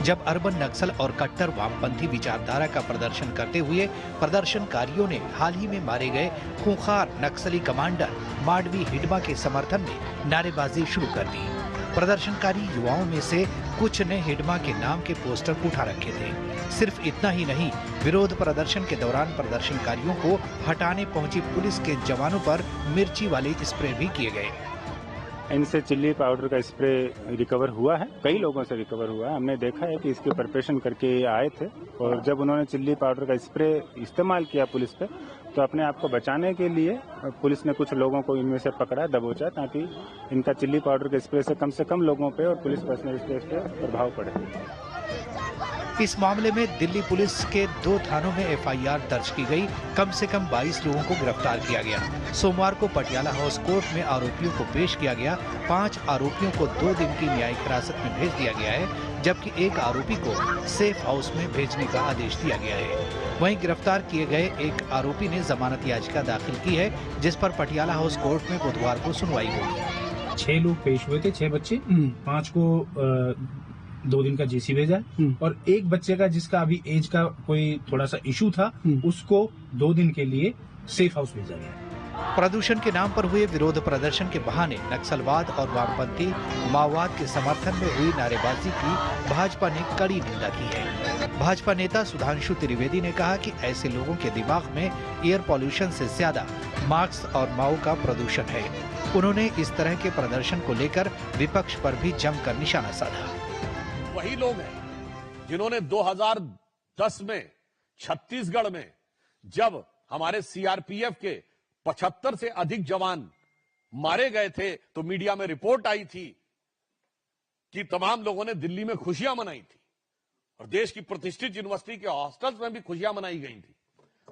जब अर्बन नक्सल और कट्टर वामपंथी विचारधारा का प्रदर्शन करते हुए प्रदर्शनकारियों ने हाल ही में मारे गए खूंखार नक्सली कमांडर माडवी हिडमा के समर्थन में नारेबाजी शुरू कर दी। प्रदर्शनकारी युवाओं में से कुछ ने हिडमा के नाम के पोस्टर उठा रखे थे। सिर्फ इतना ही नहीं, विरोध प्रदर्शन के दौरान प्रदर्शनकारियों को हटाने पहुंची पुलिस के जवानों पर मिर्ची वाले स्प्रे भी किए गए। इनसे चिल्ली पाउडर का स्प्रे रिकवर हुआ है, कई लोगों से रिकवर हुआ है। हमने देखा है कि इसके प्रिपरेशन करके आए थे और जब उन्होंने चिल्ली पाउडर का स्प्रे इस्तेमाल किया पुलिस पे, तो अपने आप को बचाने के लिए पुलिस ने कुछ लोगों को इनमें से पकड़ा, दबोचा, ताकि इनका चिल्ली पाउडर के स्प्रे से कम लोगों पे और पुलिस पर्सनल पे प्रभाव पड़े। इस मामले में दिल्ली पुलिस के 2 थानों में एफआईआर दर्ज की गई। कम से कम 22 लोगों को गिरफ्तार किया गया। सोमवार को पटियाला हाउस कोर्ट में आरोपियों को पेश किया गया। 5 आरोपियों को 2 दिन की न्यायिक हिरासत में भेज दिया गया है, जबकि एक आरोपी को सेफ हाउस में भेजने का आदेश दिया गया है। वहीं गिरफ्तार किए गए एक आरोपी ने जमानत याचिका दाखिल की है, जिस पर पटियाला हाउस कोर्ट में बुधवार को सुनवाई होगी। 6 लोग पेश हुए थे, 6 बच्चे, 5 को 2 दिन का जेसी भेजा और एक बच्चे का जिसका अभी एज का कोई थोड़ा सा इशू था, उसको 2 दिन के लिए सेफ हाउस भेजा गया। प्रदूषण के नाम पर हुए विरोध प्रदर्शन के बहाने नक्सलवाद और वामपंथी माओवाद के समर्थन में हुई नारेबाजी की भाजपा ने कड़ी निंदा की है। भाजपा नेता सुधांशु त्रिवेदी ने कहा कि ऐसे लोगों के दिमाग में एयर पॉल्यूशन से ज्यादा मार्क्स और माओ का प्रदूषण है। उन्होंने इस तरह के प्रदर्शन को लेकर विपक्ष पर भी जमकर निशाना साधा। वही लोग हैं जिन्होंने 2010 में छत्तीसगढ़ में जब हमारे सीआरपीएफ के 75 से अधिक जवान मारे गए थे, तो मीडिया में रिपोर्ट आई थी कि तमाम लोगों ने दिल्ली में खुशियां मनाई थी और देश की प्रतिष्ठित यूनिवर्सिटी के हॉस्टल्स में भी खुशियां मनाई गई थी।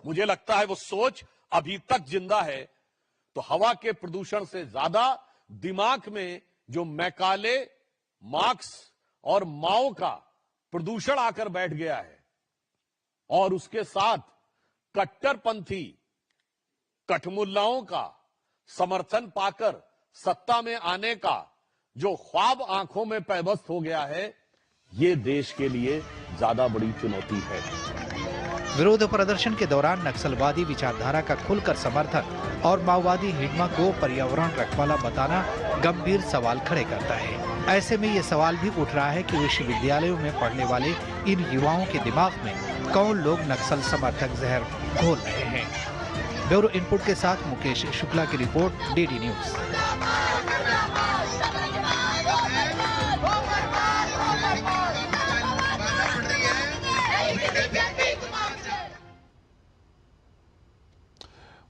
मुझे लगता है वो सोच अभी तक जिंदा है। तो हवा के प्रदूषण से ज्यादा दिमाग में जो मैकाले, मार्क्स और माओ का प्रदूषण आकर बैठ गया है और उसके साथ कट्टरपंथी कठमुल्लाओं का समर्थन पाकर सत्ता में आने का जो ख्वाब आंखों में पैबस्त हो गया है, ये देश के लिए ज्यादा बड़ी चुनौती है। विरोध प्रदर्शन के दौरान नक्सलवादी विचारधारा का खुलकर समर्थन और माओवादी हिडमा को पर्यावरण रखवाला बताना गंभीर सवाल खड़े करता है। ऐसे में ये सवाल भी उठ रहा है कि विश्वविद्यालयों में पढ़ने वाले इन युवाओं के दिमाग में कौन लोग नक्सल समर्थक जहर घोल रहे हैं। ब्यूरो इनपुट के साथ मुकेश शुक्ला की रिपोर्ट, डीडी न्यूज।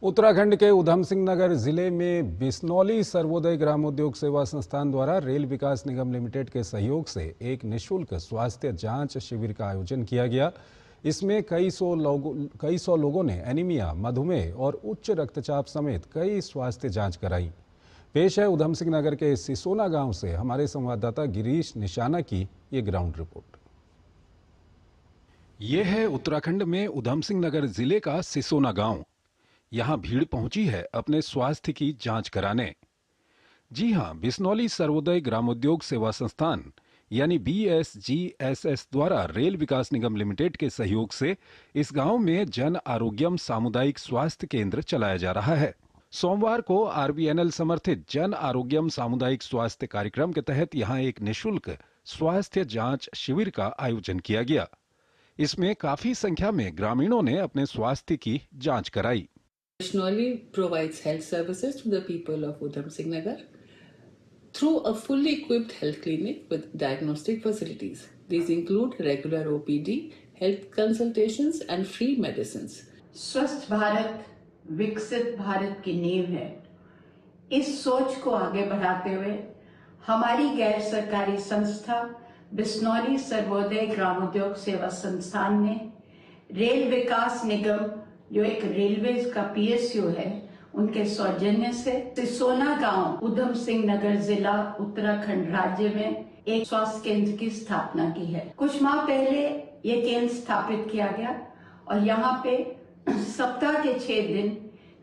उत्तराखंड के उधम सिंह नगर जिले में बिस्नौली सर्वोदय ग्रामोद्योग सेवा संस्थान द्वारा रेल विकास निगम लिमिटेड के सहयोग से एक निःशुल्क स्वास्थ्य जांच शिविर का आयोजन किया गया। इसमें कई सौ लोगों ने एनीमिया, मधुमेह और उच्च रक्तचाप समेत कई स्वास्थ्य जांच कराई। पेश है उधम सिंह नगर के सिसोना गांव से हमारे संवाददाता गिरीश निशाना की ये ग्राउंड रिपोर्ट। ये है उत्तराखंड में उधम सिंह नगर जिले का सिसोना गांव। यहाँ भीड़ पहुंची है अपने स्वास्थ्य की जांच कराने। जी हां, बिस्नौली सर्वोदय ग्रामोद्योग सेवा संस्थान यानी BSGSS द्वारा रेल विकास निगम लिमिटेड के सहयोग से इस गांव में जन आरोग्यम सामुदायिक स्वास्थ्य केंद्र चलाया जा रहा है। सोमवार को RVNL समर्थित जन आरोग्यम सामुदायिक स्वास्थ्य कार्यक्रम के तहत यहां एक निःशुल्क स्वास्थ्य जांच शिविर का आयोजन किया गया। इसमें काफी संख्या में ग्रामीणों ने अपने स्वास्थ्य की जांच कराई। Bishnoli provides health services to the people of Udham Singh Nagar through a fully equipped health clinic with diagnostic facilities. These include regular OPD, health consultations and free medicines. स्वस्थ भारत विकसित भारत की नींव है। इस सोच को आगे बढ़ाते हुए हमारी गैर सरकारी संस्था बिश्नौरी सर्वोदय ग्रामोद्योग सेवा संस्थान ने रेल विकास निगम, जो एक रेलवे का PSU है, उनके सौजन्य से सिसोना गांव, उधम सिंह नगर जिला, उत्तराखंड राज्य में एक स्वास्थ्य केंद्र की स्थापना की है। कुछ माह पहले ये केंद्र स्थापित किया गया और यहाँ पे सप्ताह के 6 दिन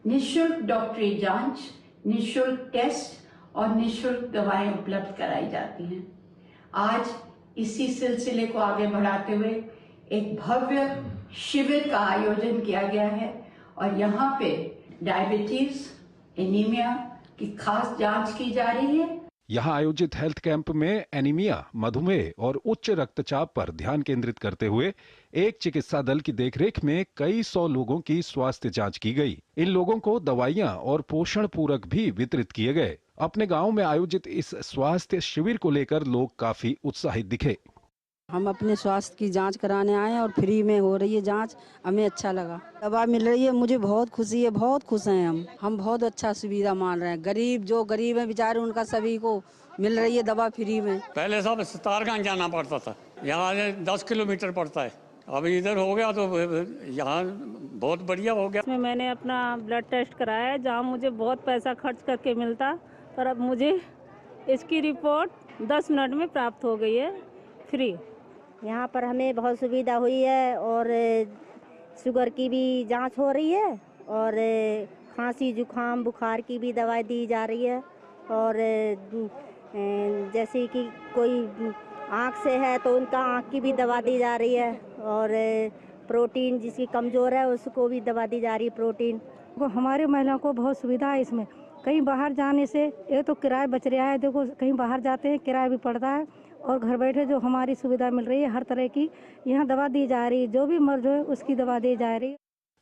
निःशुल्क डॉक्टरी जांच, निःशुल्क टेस्ट और निःशुल्क दवाएं उपलब्ध कराई जाती हैं। आज इसी सिलसिले को आगे बढ़ाते हुए एक भव्य शिविर का आयोजन किया गया है और यहाँ पे डायबिटीज, एनीमिया की खास जांच की जा रही है। यहाँ आयोजित हेल्थ कैंप में एनीमिया, मधुमेह और उच्च रक्तचाप पर ध्यान केंद्रित करते हुए एक चिकित्सा दल की देखरेख में कई 100 लोगों की स्वास्थ्य जांच की गई। इन लोगों को दवाइयां और पोषण पूरक भी वितरित किए गए। अपने गांव में आयोजित इस स्वास्थ्य शिविर को लेकर लोग काफी उत्साहित दिखे। हम अपने स्वास्थ्य की जांच कराने आए हैं और फ्री में हो रही है जांच, हमें अच्छा लगा। दवा मिल रही है, मुझे बहुत खुशी है, बहुत खुश हैं हम बहुत अच्छा सुविधा मान रहे हैं। जो गरीब है बेचारे, उनका सभी को मिल रही है दवा फ्री में। पहले सब सितारगंज जाना पड़ता था, यहाँ 10 किलोमीटर पड़ता है, अब इधर हो गया तो यहाँ बहुत बढ़िया हो गया। मैंने अपना ब्लड टेस्ट कराया है, जहाँ मुझे बहुत पैसा खर्च करके मिलता, पर अब मुझे इसकी रिपोर्ट 10 मिनट में प्राप्त हो गई है फ्री। यहाँ पर हमें बहुत सुविधा हुई है और शुगर की भी जांच हो रही है और खांसी, जुखाम, बुखार की भी दवाई दी जा रही है और जैसे कि कोई आँख से है तो उनका आँख की भी दवा दी जा रही है और प्रोटीन जिसकी कमज़ोर है उसको भी दवा दी जा रही है, प्रोटीन। हमारे महिलाओं को बहुत सुविधा है इसमें। कहीं बाहर जाने से ये तो किराया बच रहा है, देखो कहीं बाहर जाते हैं किराया भी पड़ता है और घर बैठे जो हमारी सुविधा मिल रही है, हर तरह की यहाँ दवा दी जा रही है, जो भी मर्ज हो उसकी दवा दी जा रही है।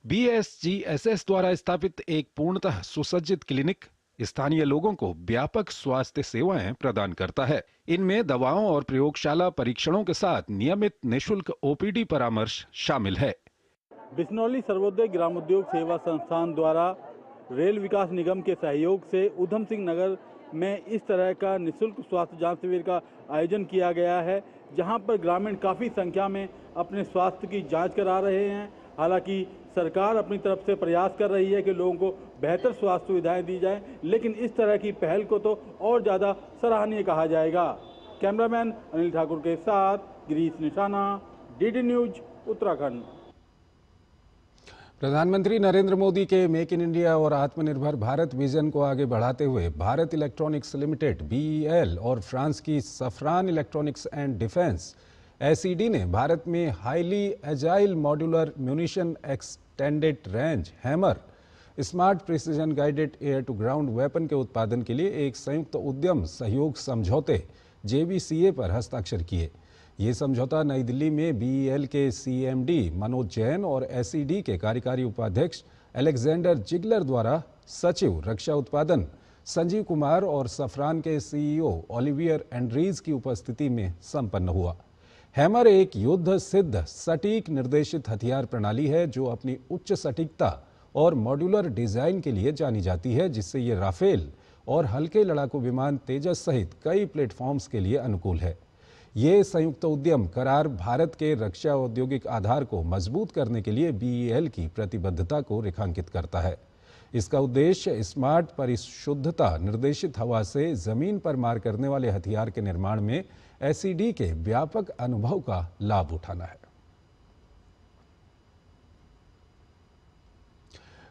BSGSS द्वारा स्थापित एक पूर्णतः सुसज्जित क्लिनिक स्थानीय लोगों को व्यापक स्वास्थ्य सेवाएं प्रदान करता है। इनमें दवाओं और प्रयोगशाला परीक्षणों के साथ नियमित निःशुल्क OPD परामर्श शामिल है। बिश्नौली सर्वोदय ग्रामोद्योग सेवा संस्थान द्वारा रेल विकास निगम के सहयोग से उधम सिंह नगर में इस तरह का निःशुल्क स्वास्थ्य जांच शिविर का आयोजन किया गया है, जहां पर ग्रामीण काफ़ी संख्या में अपने स्वास्थ्य की जांच करा रहे हैं। हालांकि सरकार अपनी तरफ से प्रयास कर रही है कि लोगों को बेहतर स्वास्थ्य सुविधाएं दी जाएं, लेकिन इस तरह की पहल को तो और ज़्यादा सराहनीय कहा जाएगा। कैमरामैन अनिल ठाकुर के साथ गिरीश निशाना, DD न्यूज, उत्तराखंड। प्रधानमंत्री नरेंद्र मोदी के मेक इन इंडिया और आत्मनिर्भर भारत विजन को आगे बढ़ाते हुए भारत इलेक्ट्रॉनिक्स लिमिटेड BEL और फ्रांस की Safran electronics and defence SED ने भारत में highly agile modular munition extended range hammer smart precision guided air to ground weapon के उत्पादन के लिए एक संयुक्त उद्यम सहयोग समझौते JVCA पर हस्ताक्षर किए। ये समझौता नई दिल्ली में BEL के CMD मनोज जैन और SED के कार्यकारी उपाध्यक्ष अलेक्जेंडर जिगलर द्वारा सचिव रक्षा उत्पादन संजीव कुमार और सफरान के CEO ओलिवियर एंड्रीज की उपस्थिति में संपन्न हुआ। हैमर एक युद्ध सिद्ध सटीक निर्देशित हथियार प्रणाली है जो अपनी उच्च सटीकता और मॉड्यूलर डिजाइन के लिए जानी जाती है, जिससे ये राफेल और हल्के लड़ाकू विमान तेजस सहित कई प्लेटफॉर्म्स के लिए अनुकूल है। ये संयुक्त उद्यम करार भारत के रक्षा औद्योगिक आधार को मजबूत करने के लिए BEL की प्रतिबद्धता को रेखांकित करता है। इसका उद्देश्य स्मार्ट परिशुद्धता निर्देशित हवा से जमीन पर मार करने वाले हथियार के निर्माण में SED के व्यापक अनुभव का लाभ उठाना है।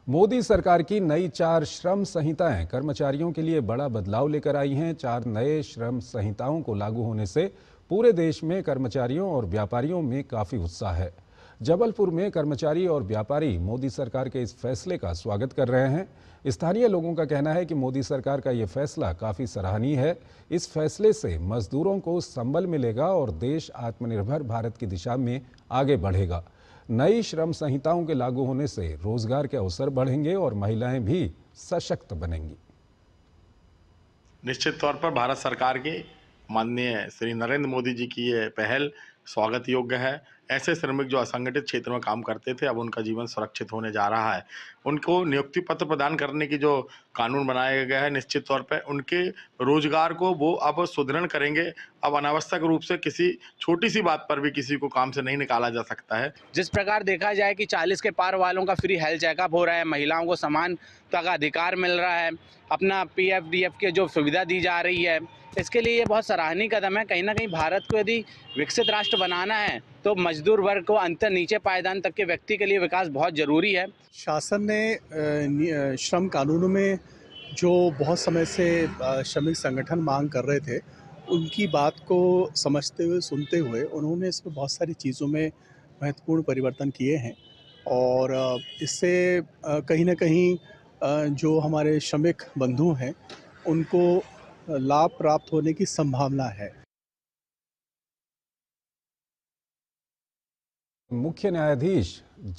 मोदी सरकार की नई 4 श्रम संहिताएं कर्मचारियों के लिए बड़ा बदलाव लेकर आई हैं। 4 नए श्रम संहिताओं को लागू होने से पूरे देश में कर्मचारियों और व्यापारियों में काफी उत्साह है। जबलपुर में कर्मचारी और व्यापारी मोदी सरकार के इस फैसले का स्वागत कर रहे हैं। स्थानीय लोगों का कहना है कि मोदी सरकार का ये फैसला काफी सराहनीय है। इस फैसले से मजदूरों को संबल मिलेगा और देश आत्मनिर्भर भारत की दिशा में आगे बढ़ेगा। नई श्रम संहिताओं के लागू होने से रोजगार के अवसर बढ़ेंगे और महिलाएं भी सशक्त बनेंगी। निश्चित तौर पर भारत सरकार के माननीय श्री नरेंद्र मोदी जी की ये पहल स्वागत योग्य है। ऐसे श्रमिक जो असंगठित क्षेत्र में काम करते थे, अब उनका जीवन सुरक्षित होने जा रहा है। उनको नियुक्ति पत्र प्रदान करने की जो कानून बनाया गया है, निश्चित तौर पे उनके रोजगार को वो अब सुदृढ़ करेंगे। अब अनावश्यक रूप से किसी छोटी सी बात पर भी किसी को काम से नहीं निकाला जा सकता है। जिस प्रकार देखा जाए कि 40 के पार वालों का फ्री हेल्थ चेकअप हो रहा है, महिलाओं को समानता का अधिकार मिल रहा है, अपना PF DF की जो सुविधा दी जा रही है, इसके लिए ये बहुत सराहनीय कदम है। कहीं ना कहीं भारत को यदि विकसित राष्ट्र बनाना है तो मजदूर वर्ग को अंतर नीचे पायदान तक के व्यक्ति के लिए विकास बहुत जरूरी है। शासन ने श्रम कानूनों में जो बहुत समय से श्रमिक संगठन मांग कर रहे थे, उनकी बात को समझते हुए, सुनते हुए उन्होंने इसमें बहुत सारी चीज़ों में महत्वपूर्ण परिवर्तन किए हैं और इससे कहीं ना कहीं जो हमारे श्रमिक बंधु हैं उनको लाभ प्राप्त होने की संभावना है। मुख्य न्यायाधीश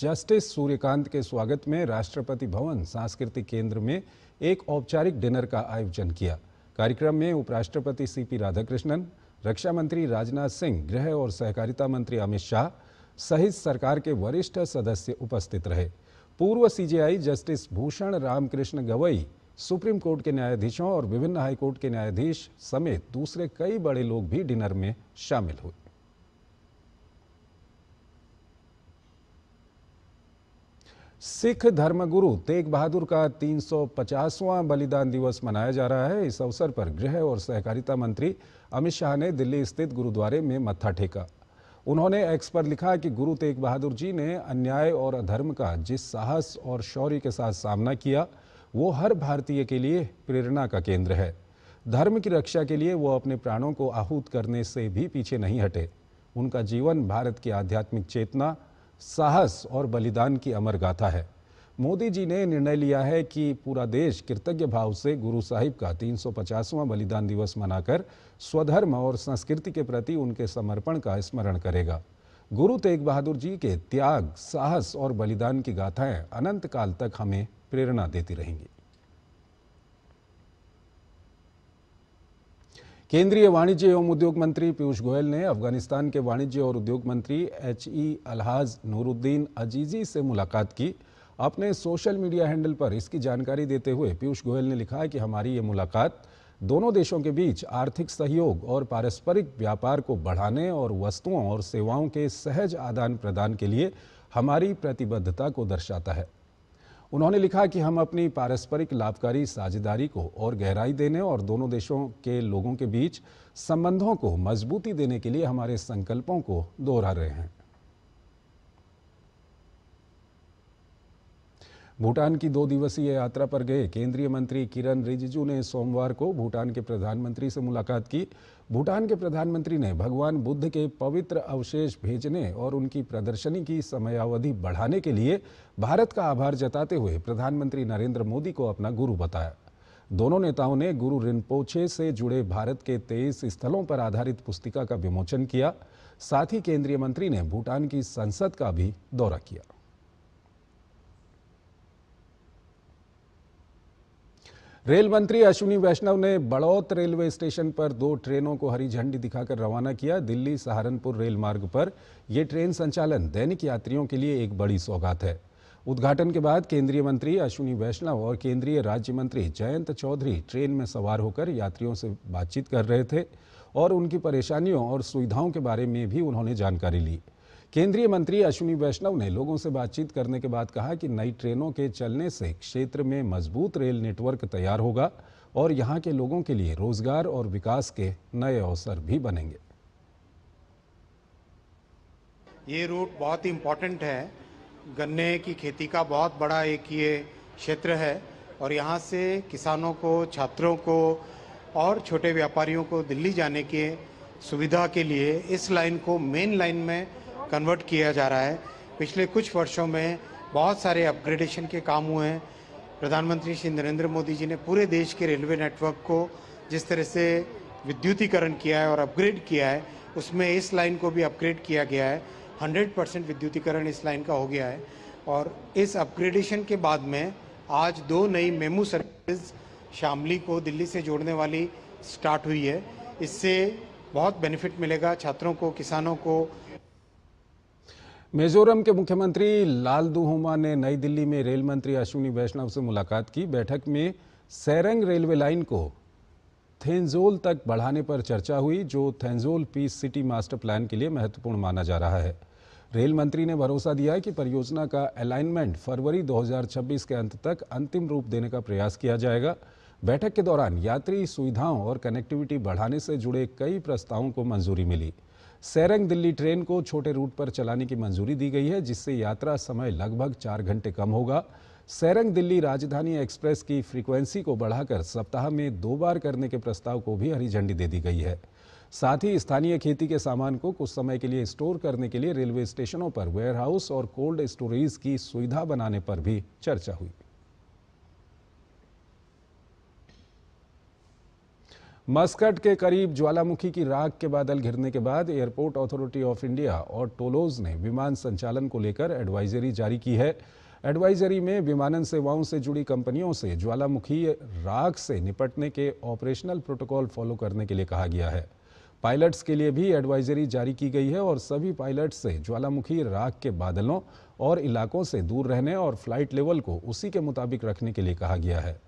जस्टिस सूर्यकांत के स्वागत में राष्ट्रपति भवन सांस्कृतिक केंद्र में एक औपचारिक डिनर का आयोजन किया। कार्यक्रम में उपराष्ट्रपति CP राधाकृष्णन, रक्षा मंत्री राजनाथ सिंह, गृह और सहकारिता मंत्री अमित शाह सहित सरकार के वरिष्ठ सदस्य उपस्थित रहे। पूर्व CJI justice Bhushan Ramakrishna Gavai, supreme court के न्यायाधीशों और विभिन्न हाईकोर्ट के न्यायाधीश समेत दूसरे कई बड़े लोग भी डिनर में शामिल हुए। सिख धर्मगुरु तेग बहादुर का 350वां बलिदान दिवस मनाया जा रहा है। इस अवसर पर गृह और सहकारिता मंत्री अमित शाह ने दिल्ली स्थित गुरुद्वारे में मत्था टेका। उन्होंने एक्स पर लिखा कि गुरु तेग बहादुर जी ने अन्याय और अधर्म का जिस साहस और शौर्य के साथ सामना किया, वो हर भारतीय के लिए प्रेरणा का केंद्र है। धर्म की रक्षा के लिए वो अपने प्राणों को आहूत करने से भी पीछे नहीं हटे। उनका जीवन भारत की आध्यात्मिक चेतना, साहस और बलिदान की अमर गाथा है। मोदी जी ने निर्णय लिया है कि पूरा देश कृतज्ञ भाव से गुरु साहिब का 350वां बलिदान दिवस मनाकर स्वधर्म और संस्कृति के प्रति उनके समर्पण का स्मरण करेगा। गुरु तेग बहादुर जी के त्याग, साहस और बलिदान की गाथाएं अनंत काल तक हमें प्रेरणा देती रहेंगी। केंद्रीय वाणिज्य एवं उद्योग मंत्री पीयूष गोयल ने अफगानिस्तान के वाणिज्य और उद्योग मंत्री HE अलहाज नूरुद्दीन अजीजी से मुलाकात की। अपने सोशल मीडिया हैंडल पर इसकी जानकारी देते हुए पीयूष गोयल ने लिखा कि हमारी ये मुलाकात दोनों देशों के बीच आर्थिक सहयोग और पारस्परिक व्यापार को बढ़ाने और वस्तुओं और सेवाओं के सहज आदान प्रदान के लिए हमारी प्रतिबद्धता को दर्शाता है। उन्होंने लिखा कि हम अपनी पारस्परिक लाभकारी साझेदारी को और गहराई देने और दोनों देशों के लोगों के बीच संबंधों को मजबूती देने के लिए हमारे संकल्पों को दोहरा रहे हैं। भूटान की 2 दिवसीय यात्रा पर गए केंद्रीय मंत्री किरण रिजिजू ने सोमवार को भूटान के प्रधानमंत्री से मुलाकात की। भूटान के प्रधानमंत्री ने भगवान बुद्ध के पवित्र अवशेष भेजने और उनकी प्रदर्शनी की समयावधि बढ़ाने के लिए भारत का आभार जताते हुए प्रधानमंत्री नरेंद्र मोदी को अपना गुरु बताया। दोनों नेताओं ने गुरु रिनपोचे से जुड़े भारत के 23 स्थलों पर आधारित पुस्तिका का विमोचन किया। साथ ही केंद्रीय मंत्री ने भूटान की संसद का भी दौरा किया। रेल मंत्री अश्विनी वैष्णव ने बड़ौत रेलवे स्टेशन पर 2 ट्रेनों को हरी झंडी दिखाकर रवाना किया। दिल्ली सहारनपुर रेल मार्ग पर यह ट्रेन संचालन दैनिक यात्रियों के लिए एक बड़ी सौगात है। उद्घाटन के बाद केंद्रीय मंत्री अश्विनी वैष्णव और केंद्रीय राज्य मंत्री जयंत चौधरी ट्रेन में सवार होकर यात्रियों से बातचीत कर रहे थे और उनकी परेशानियों और सुविधाओं के बारे में भी उन्होंने जानकारी ली। केंद्रीय मंत्री अश्विनी वैष्णव ने लोगों से बातचीत करने के बाद कहा कि नई ट्रेनों के चलने से क्षेत्र में मजबूत रेल नेटवर्क तैयार होगा और यहां के लोगों के लिए रोजगार और विकास के नए अवसर भी बनेंगे। ये रूट बहुत ही इम्पोर्टेंट है। गन्ने की खेती का बहुत बड़ा एक ये क्षेत्र है और यहाँ से किसानों को, छात्रों को और छोटे व्यापारियों को दिल्ली जाने के सुविधा के लिए इस लाइन को मेन लाइन में कन्वर्ट किया जा रहा है। पिछले कुछ वर्षों में बहुत सारे अपग्रेडेशन के काम हुए हैं। प्रधानमंत्री श्री नरेंद्र मोदी जी ने पूरे देश के रेलवे नेटवर्क को जिस तरह से विद्युतीकरण किया है और अपग्रेड किया है, उसमें इस लाइन को भी अपग्रेड किया गया है। 100% विद्युतीकरण इस लाइन का हो गया है और इस अपग्रेडेशन के बाद में आज 2 नई मेमू सर्विस शामली को दिल्ली से जोड़ने वाली स्टार्ट हुई है। इससे बहुत बेनिफिट मिलेगा छात्रों को, किसानों को। मिजोरम के मुख्यमंत्री लालदुहोमा ने नई दिल्ली में रेल मंत्री अश्विनी वैष्णव से मुलाकात की। बैठक में सेरंग रेलवे लाइन को थेंजोल तक बढ़ाने पर चर्चा हुई, जो थेंजोल पीस सिटी मास्टर प्लान के लिए महत्वपूर्ण माना जा रहा है। रेल मंत्री ने भरोसा दिया कि परियोजना का अलाइनमेंट फरवरी 2026 के अंत तक अंतिम रूप देने का प्रयास किया जाएगा। बैठक के दौरान यात्री सुविधाओं और कनेक्टिविटी बढ़ाने से जुड़े कई प्रस्तावों को मंजूरी मिली। सेरंग दिल्ली ट्रेन को छोटे रूट पर चलाने की मंजूरी दी गई है, जिससे यात्रा समय लगभग 4 घंटे कम होगा। सेरंग दिल्ली राजधानी एक्सप्रेस की फ्रीक्वेंसी को बढ़ाकर सप्ताह में 2 बार करने के प्रस्ताव को भी हरी झंडी दे दी गई है। साथ ही स्थानीय खेती के सामान को कुछ समय के लिए स्टोर करने के लिए रेलवे स्टेशनों पर वेयरहाउस और कोल्ड स्टोरेज की सुविधा बनाने पर भी चर्चा हुई। मस्कट के करीब ज्वालामुखी की राख के बादल घिरने के बाद एयरपोर्ट अथॉरिटी ऑफ इंडिया और टोलोज ने विमान संचालन को लेकर एडवाइजरी जारी की है। एडवाइजरी में विमानन सेवाओं से जुड़ी कंपनियों से ज्वालामुखी राख से निपटने के ऑपरेशनल प्रोटोकॉल फॉलो करने के लिए कहा गया है। पायलट्स के लिए भी एडवाइजरी जारी की गई है और सभी पायलट्स से ज्वालामुखी राख के बादलों और इलाकों से दूर रहने और फ्लाइट लेवल को उसी के मुताबिक रखने के लिए कहा गया है।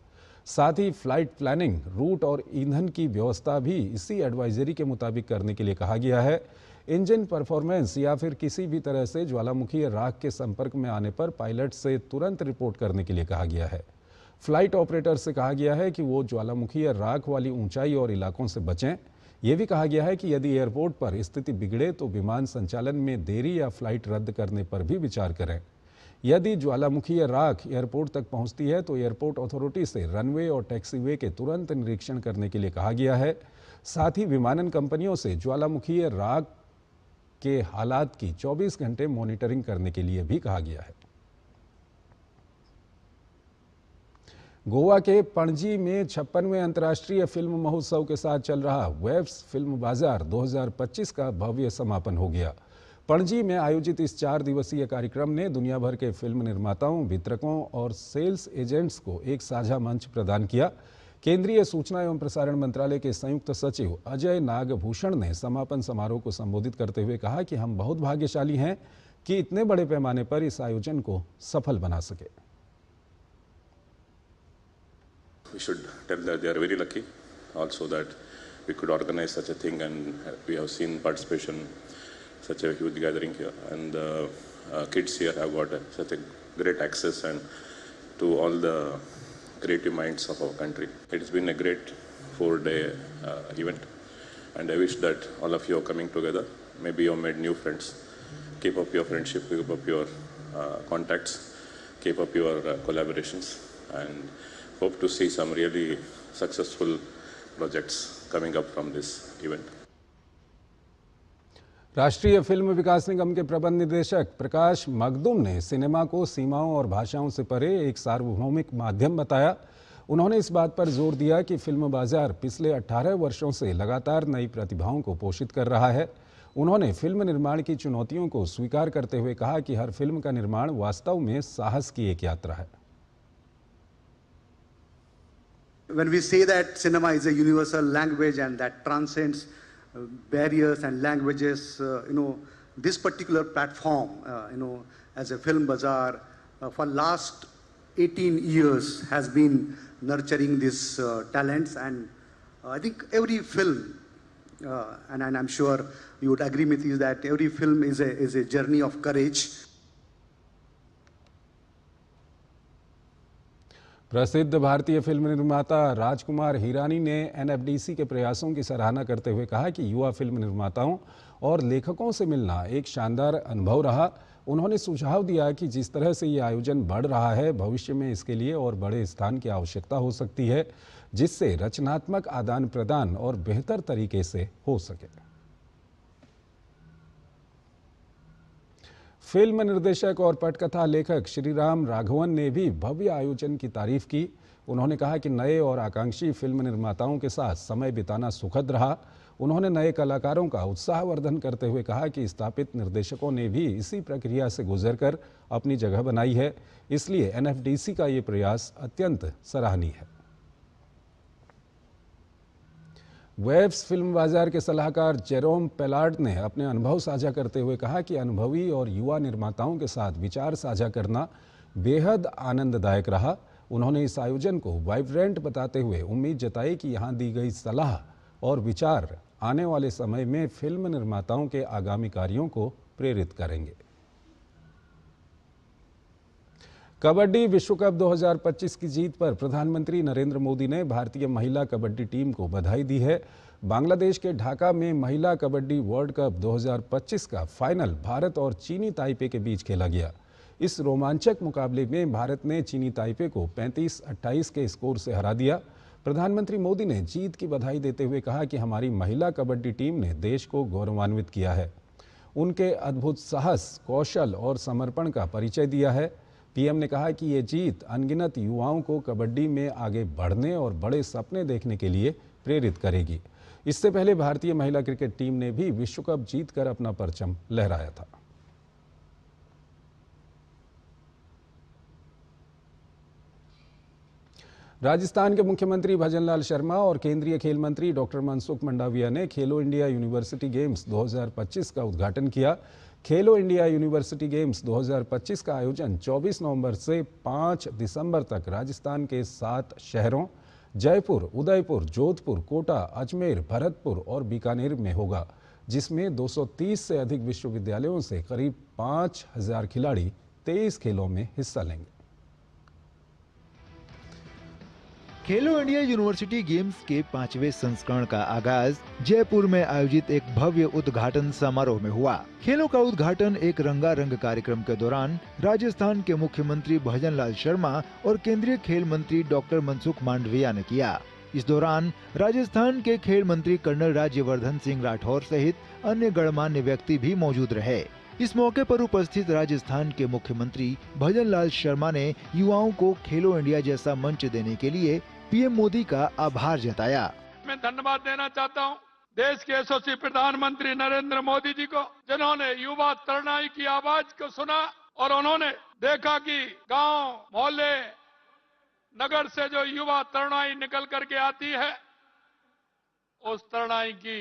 साथ ही फ्लाइट प्लानिंग, रूट और ईंधन की व्यवस्था भी इसी एडवाइजरी के मुताबिक करने के लिए कहा गया है। इंजन परफॉर्मेंस या फिर किसी भी तरह से ज्वालामुखी राख के संपर्क में आने पर पायलट से तुरंत रिपोर्ट करने के लिए कहा गया है। फ्लाइट ऑपरेटर से कहा गया है कि वो ज्वालामुखी राख वाली ऊंचाई और इलाकों से बचें। यह भी कहा गया है कि यदि एयरपोर्ट पर स्थिति बिगड़े तो विमान संचालन में देरी या फ्लाइट रद्द करने पर भी विचार करें। यदि ज्वालामुखी राख एयरपोर्ट तक पहुंचती है तो एयरपोर्ट अथॉरिटी से रनवे और टैक्सीवे के तुरंत निरीक्षण करने के लिए कहा गया है। साथ ही विमानन कंपनियों से ज्वालामुखी राख के हालात की 24 घंटे मॉनिटरिंग करने के लिए भी कहा गया है। गोवा के पणजी में 56वें अंतर्राष्ट्रीय फिल्म महोत्सव के साथ चल रहा वेब्स फिल्म बाजार 2025 का भव्य समापन हो गया। पणजी में आयोजित इस 4 दिवसीय कार्यक्रम ने दुनिया भर के फिल्म निर्माताओं, वितरकों और सेल्स एजेंट्स को एक साझा मंच प्रदान किया। केंद्रीय सूचना एवं प्रसारण मंत्रालय के संयुक्त सचिव अजय नागभूषण ने समापन समारोह को संबोधित करते हुए कहा कि हम बहुत भाग्यशाली हैं कि इतने बड़े पैमाने पर इस आयोजन को सफल बना सके। We should tell that they are very lucky also that we could organize such a thing, and we have seen participation, such a huge gathering here, and kids here have got such a great access and to all the creative minds of our country. It has been a great 4-day event, and I wish that all of you are coming together. Maybe you have made new friends. Keep up your friendship, keep up your contacts, keep up your collaborations, and hope to see some really successful projects coming up from this event. राष्ट्रीय फिल्म विकास निगम के प्रबंध निदेशक प्रकाश मखदूम ने सिनेमा को सीमाओं और भाषाओं से परे एक सार्वभौमिक माध्यम बताया। उन्होंने इस बात पर जोर दिया कि फिल्म बाजार पिछले 18 वर्षों से लगातार नई प्रतिभाओं को पोषित कर रहा है। उन्होंने फिल्म निर्माण की चुनौतियों को स्वीकार करते हुए कहा कि हर फिल्म का निर्माण वास्तव में साहस की एक यात्रा है। When we say that cinema is a universal language and that transcends barriers and languages, this particular platform, as a Film Bazaar, for last 18 years has been nurturing these talents, and I think every film, and I'm sure you would agree with me, that every film is a journey of courage. प्रसिद्ध भारतीय फिल्म निर्माता राजकुमार हिरानी ने एनएफडीसी के प्रयासों की सराहना करते हुए कहा कि युवा फिल्म निर्माताओं और लेखकों से मिलना एक शानदार अनुभव रहा। उन्होंने सुझाव दिया कि जिस तरह से ये आयोजन बढ़ रहा है, भविष्य में इसके लिए और बड़े स्थान की आवश्यकता हो सकती है, जिससे रचनात्मक आदान प्रदान और बेहतर तरीके से हो सके। फिल्म निर्देशक और पटकथा लेखक श्रीराम राघवन ने भी भव्य आयोजन की तारीफ की। उन्होंने कहा कि नए और आकांक्षी फिल्म निर्माताओं के साथ समय बिताना सुखद रहा। उन्होंने नए कलाकारों का उत्साहवर्धन करते हुए कहा कि स्थापित निर्देशकों ने भी इसी प्रक्रिया से गुजरकर अपनी जगह बनाई है, इसलिए एनएफडीसी का ये प्रयास अत्यंत सराहनीय है। वेब्स फिल्म बाजार के सलाहकार जेरोम पेलार्ड ने अपने अनुभव साझा करते हुए कहा कि अनुभवी और युवा निर्माताओं के साथ विचार साझा करना बेहद आनंददायक रहा। उन्होंने इस आयोजन को वाइब्रेंट बताते हुए उम्मीद जताई कि यहाँ दी गई सलाह और विचार आने वाले समय में फिल्म निर्माताओं के आगामी कार्यों को प्रेरित करेंगे। कबड्डी विश्व कप 2025 की जीत पर प्रधानमंत्री नरेंद्र मोदी ने भारतीय महिला कबड्डी टीम को बधाई दी है। बांग्लादेश के ढाका में महिला कबड्डी वर्ल्ड कप 2025 का फाइनल भारत और चीनी ताइपे के बीच खेला गया। इस रोमांचक मुकाबले में भारत ने चीनी ताइपे को 35-28 के स्कोर से हरा दिया। प्रधानमंत्री मोदी ने जीत की बधाई देते हुए कहा कि हमारी महिला कबड्डी टीम ने देश को गौरवान्वित किया है, उनके अद्भुत साहस, कौशल और समर्पण का परिचय दिया है। पीएम ने कहा कि ये जीत अनगिनत युवाओं को कबड्डी में आगे बढ़ने और बड़े सपने देखने के लिए प्रेरित करेगी। इससे पहले भारतीय महिला क्रिकेट टीम ने भी विश्व कप जीतकर अपना परचम लहराया था। राजस्थान के मुख्यमंत्री भजनलाल शर्मा और केंद्रीय खेल मंत्री डॉक्टर मनसुख मंडाविया ने खेलो इंडिया यूनिवर्सिटी गेम्स 2025 का उद्घाटन किया। खेलो इंडिया यूनिवर्सिटी गेम्स 2025 का आयोजन 24 नवंबर से 5 दिसंबर तक राजस्थान के 7 शहरों जयपुर, उदयपुर, जोधपुर, कोटा, अजमेर, भरतपुर और बीकानेर में होगा, जिसमें 230 से अधिक विश्वविद्यालयों से करीब 5000 खिलाड़ी 23 खेलों में हिस्सा लेंगे। खेलो इंडिया यूनिवर्सिटी गेम्स के 5वें संस्करण का आगाज जयपुर में आयोजित एक भव्य उद्घाटन समारोह में हुआ। खेलों का उद्घाटन एक रंगारंग कार्यक्रम के दौरान राजस्थान के मुख्यमंत्री भजनलाल शर्मा और केंद्रीय खेल मंत्री डॉक्टर मनसुख मांडविया ने किया। इस दौरान राजस्थान के खेल मंत्री कर्नल राज्यवर्धन सिंह राठौर सहित अन्य गणमान्य व्यक्ति भी मौजूद रहे। इस मौके पर उपस्थित राजस्थान के मुख्यमंत्री भजनलाल शर्मा ने युवाओं को खेलो इंडिया जैसा मंच देने के लिए पीएम मोदी का आभार जताया। मैं धन्यवाद देना चाहता हूं देश के यशस्वी प्रधानमंत्री नरेंद्र मोदी जी को, जिन्होंने युवा तरुणाई की आवाज को सुना और उन्होंने देखा कि गांव, मोहल्ले, नगर से जो युवा तरुणाई निकल करके आती है, उस तरुणाई की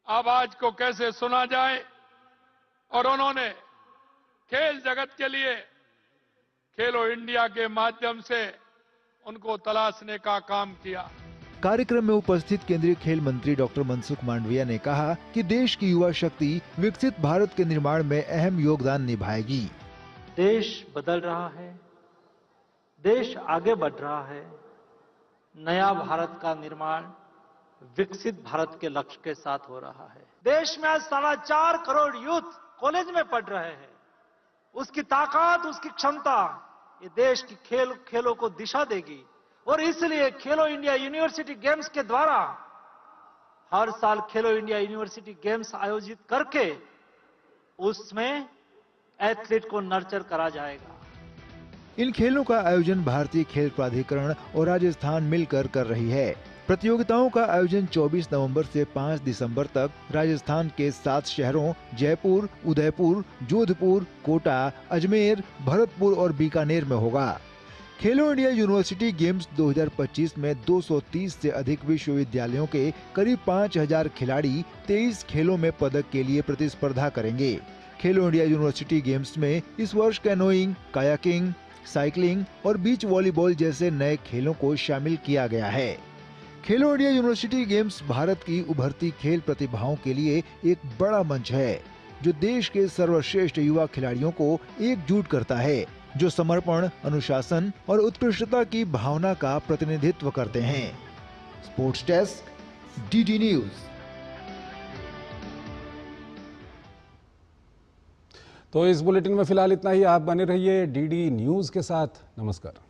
आवाज को कैसे सुना जाए, और उन्होंने खेल जगत के लिए खेलो इंडिया के माध्यम से उनको तलाशने का काम किया। कार्यक्रम में उपस्थित केंद्रीय खेल मंत्री डॉक्टर मनसुख मांडविया ने कहा कि देश की युवा शक्ति विकसित भारत के निर्माण में अहम योगदान निभाएगी। देश बदल रहा है, देश आगे बढ़ रहा है। नया भारत का निर्माण विकसित भारत के लक्ष्य के साथ हो रहा है। देश में आज 4.25 करोड़ यूथ कॉलेज में पढ़ रहे हैं। उसकी ताकत, उसकी क्षमता ये देश की खेलों को दिशा देगी, और इसलिए खेलो इंडिया यूनिवर्सिटी गेम्स के द्वारा हर साल खेलो इंडिया यूनिवर्सिटी गेम्स आयोजित करके उसमें एथलीट को नर्चर करा जाएगा। इन खेलों का आयोजन भारतीय खेल प्राधिकरण और राजस्थान मिलकर कर रही है। प्रतियोगिताओं का आयोजन 24 नवंबर से 5 दिसंबर तक राजस्थान के 7 शहरों जयपुर, उदयपुर, जोधपुर, कोटा, अजमेर, भरतपुर और बीकानेर में होगा। खेलो इंडिया यूनिवर्सिटी गेम्स 2025 में 230 से अधिक विश्वविद्यालयों के करीब 5000 खिलाड़ी 23 खेलों में पदक के लिए प्रतिस्पर्धा करेंगे। खेलो इंडिया यूनिवर्सिटी गेम्स में इस वर्ष कैनोइंग, कायाकिंग, साइकिलिंग और बीच वॉलीबॉल जैसे नए खेलों को शामिल किया गया है। खेलो इंडिया यूनिवर्सिटी गेम्स भारत की उभरती खेल प्रतिभाओं के लिए एक बड़ा मंच है, जो देश के सर्वश्रेष्ठ युवा खिलाड़ियों को एकजुट करता है, जो समर्पण, अनुशासन और उत्कृष्टता की भावना का प्रतिनिधित्व करते हैं। Sports desk, DD news. तो इस बुलेटिन में फिलहाल इतना ही। आप बने रहिए डीडी न्यूज के साथ। नमस्कार।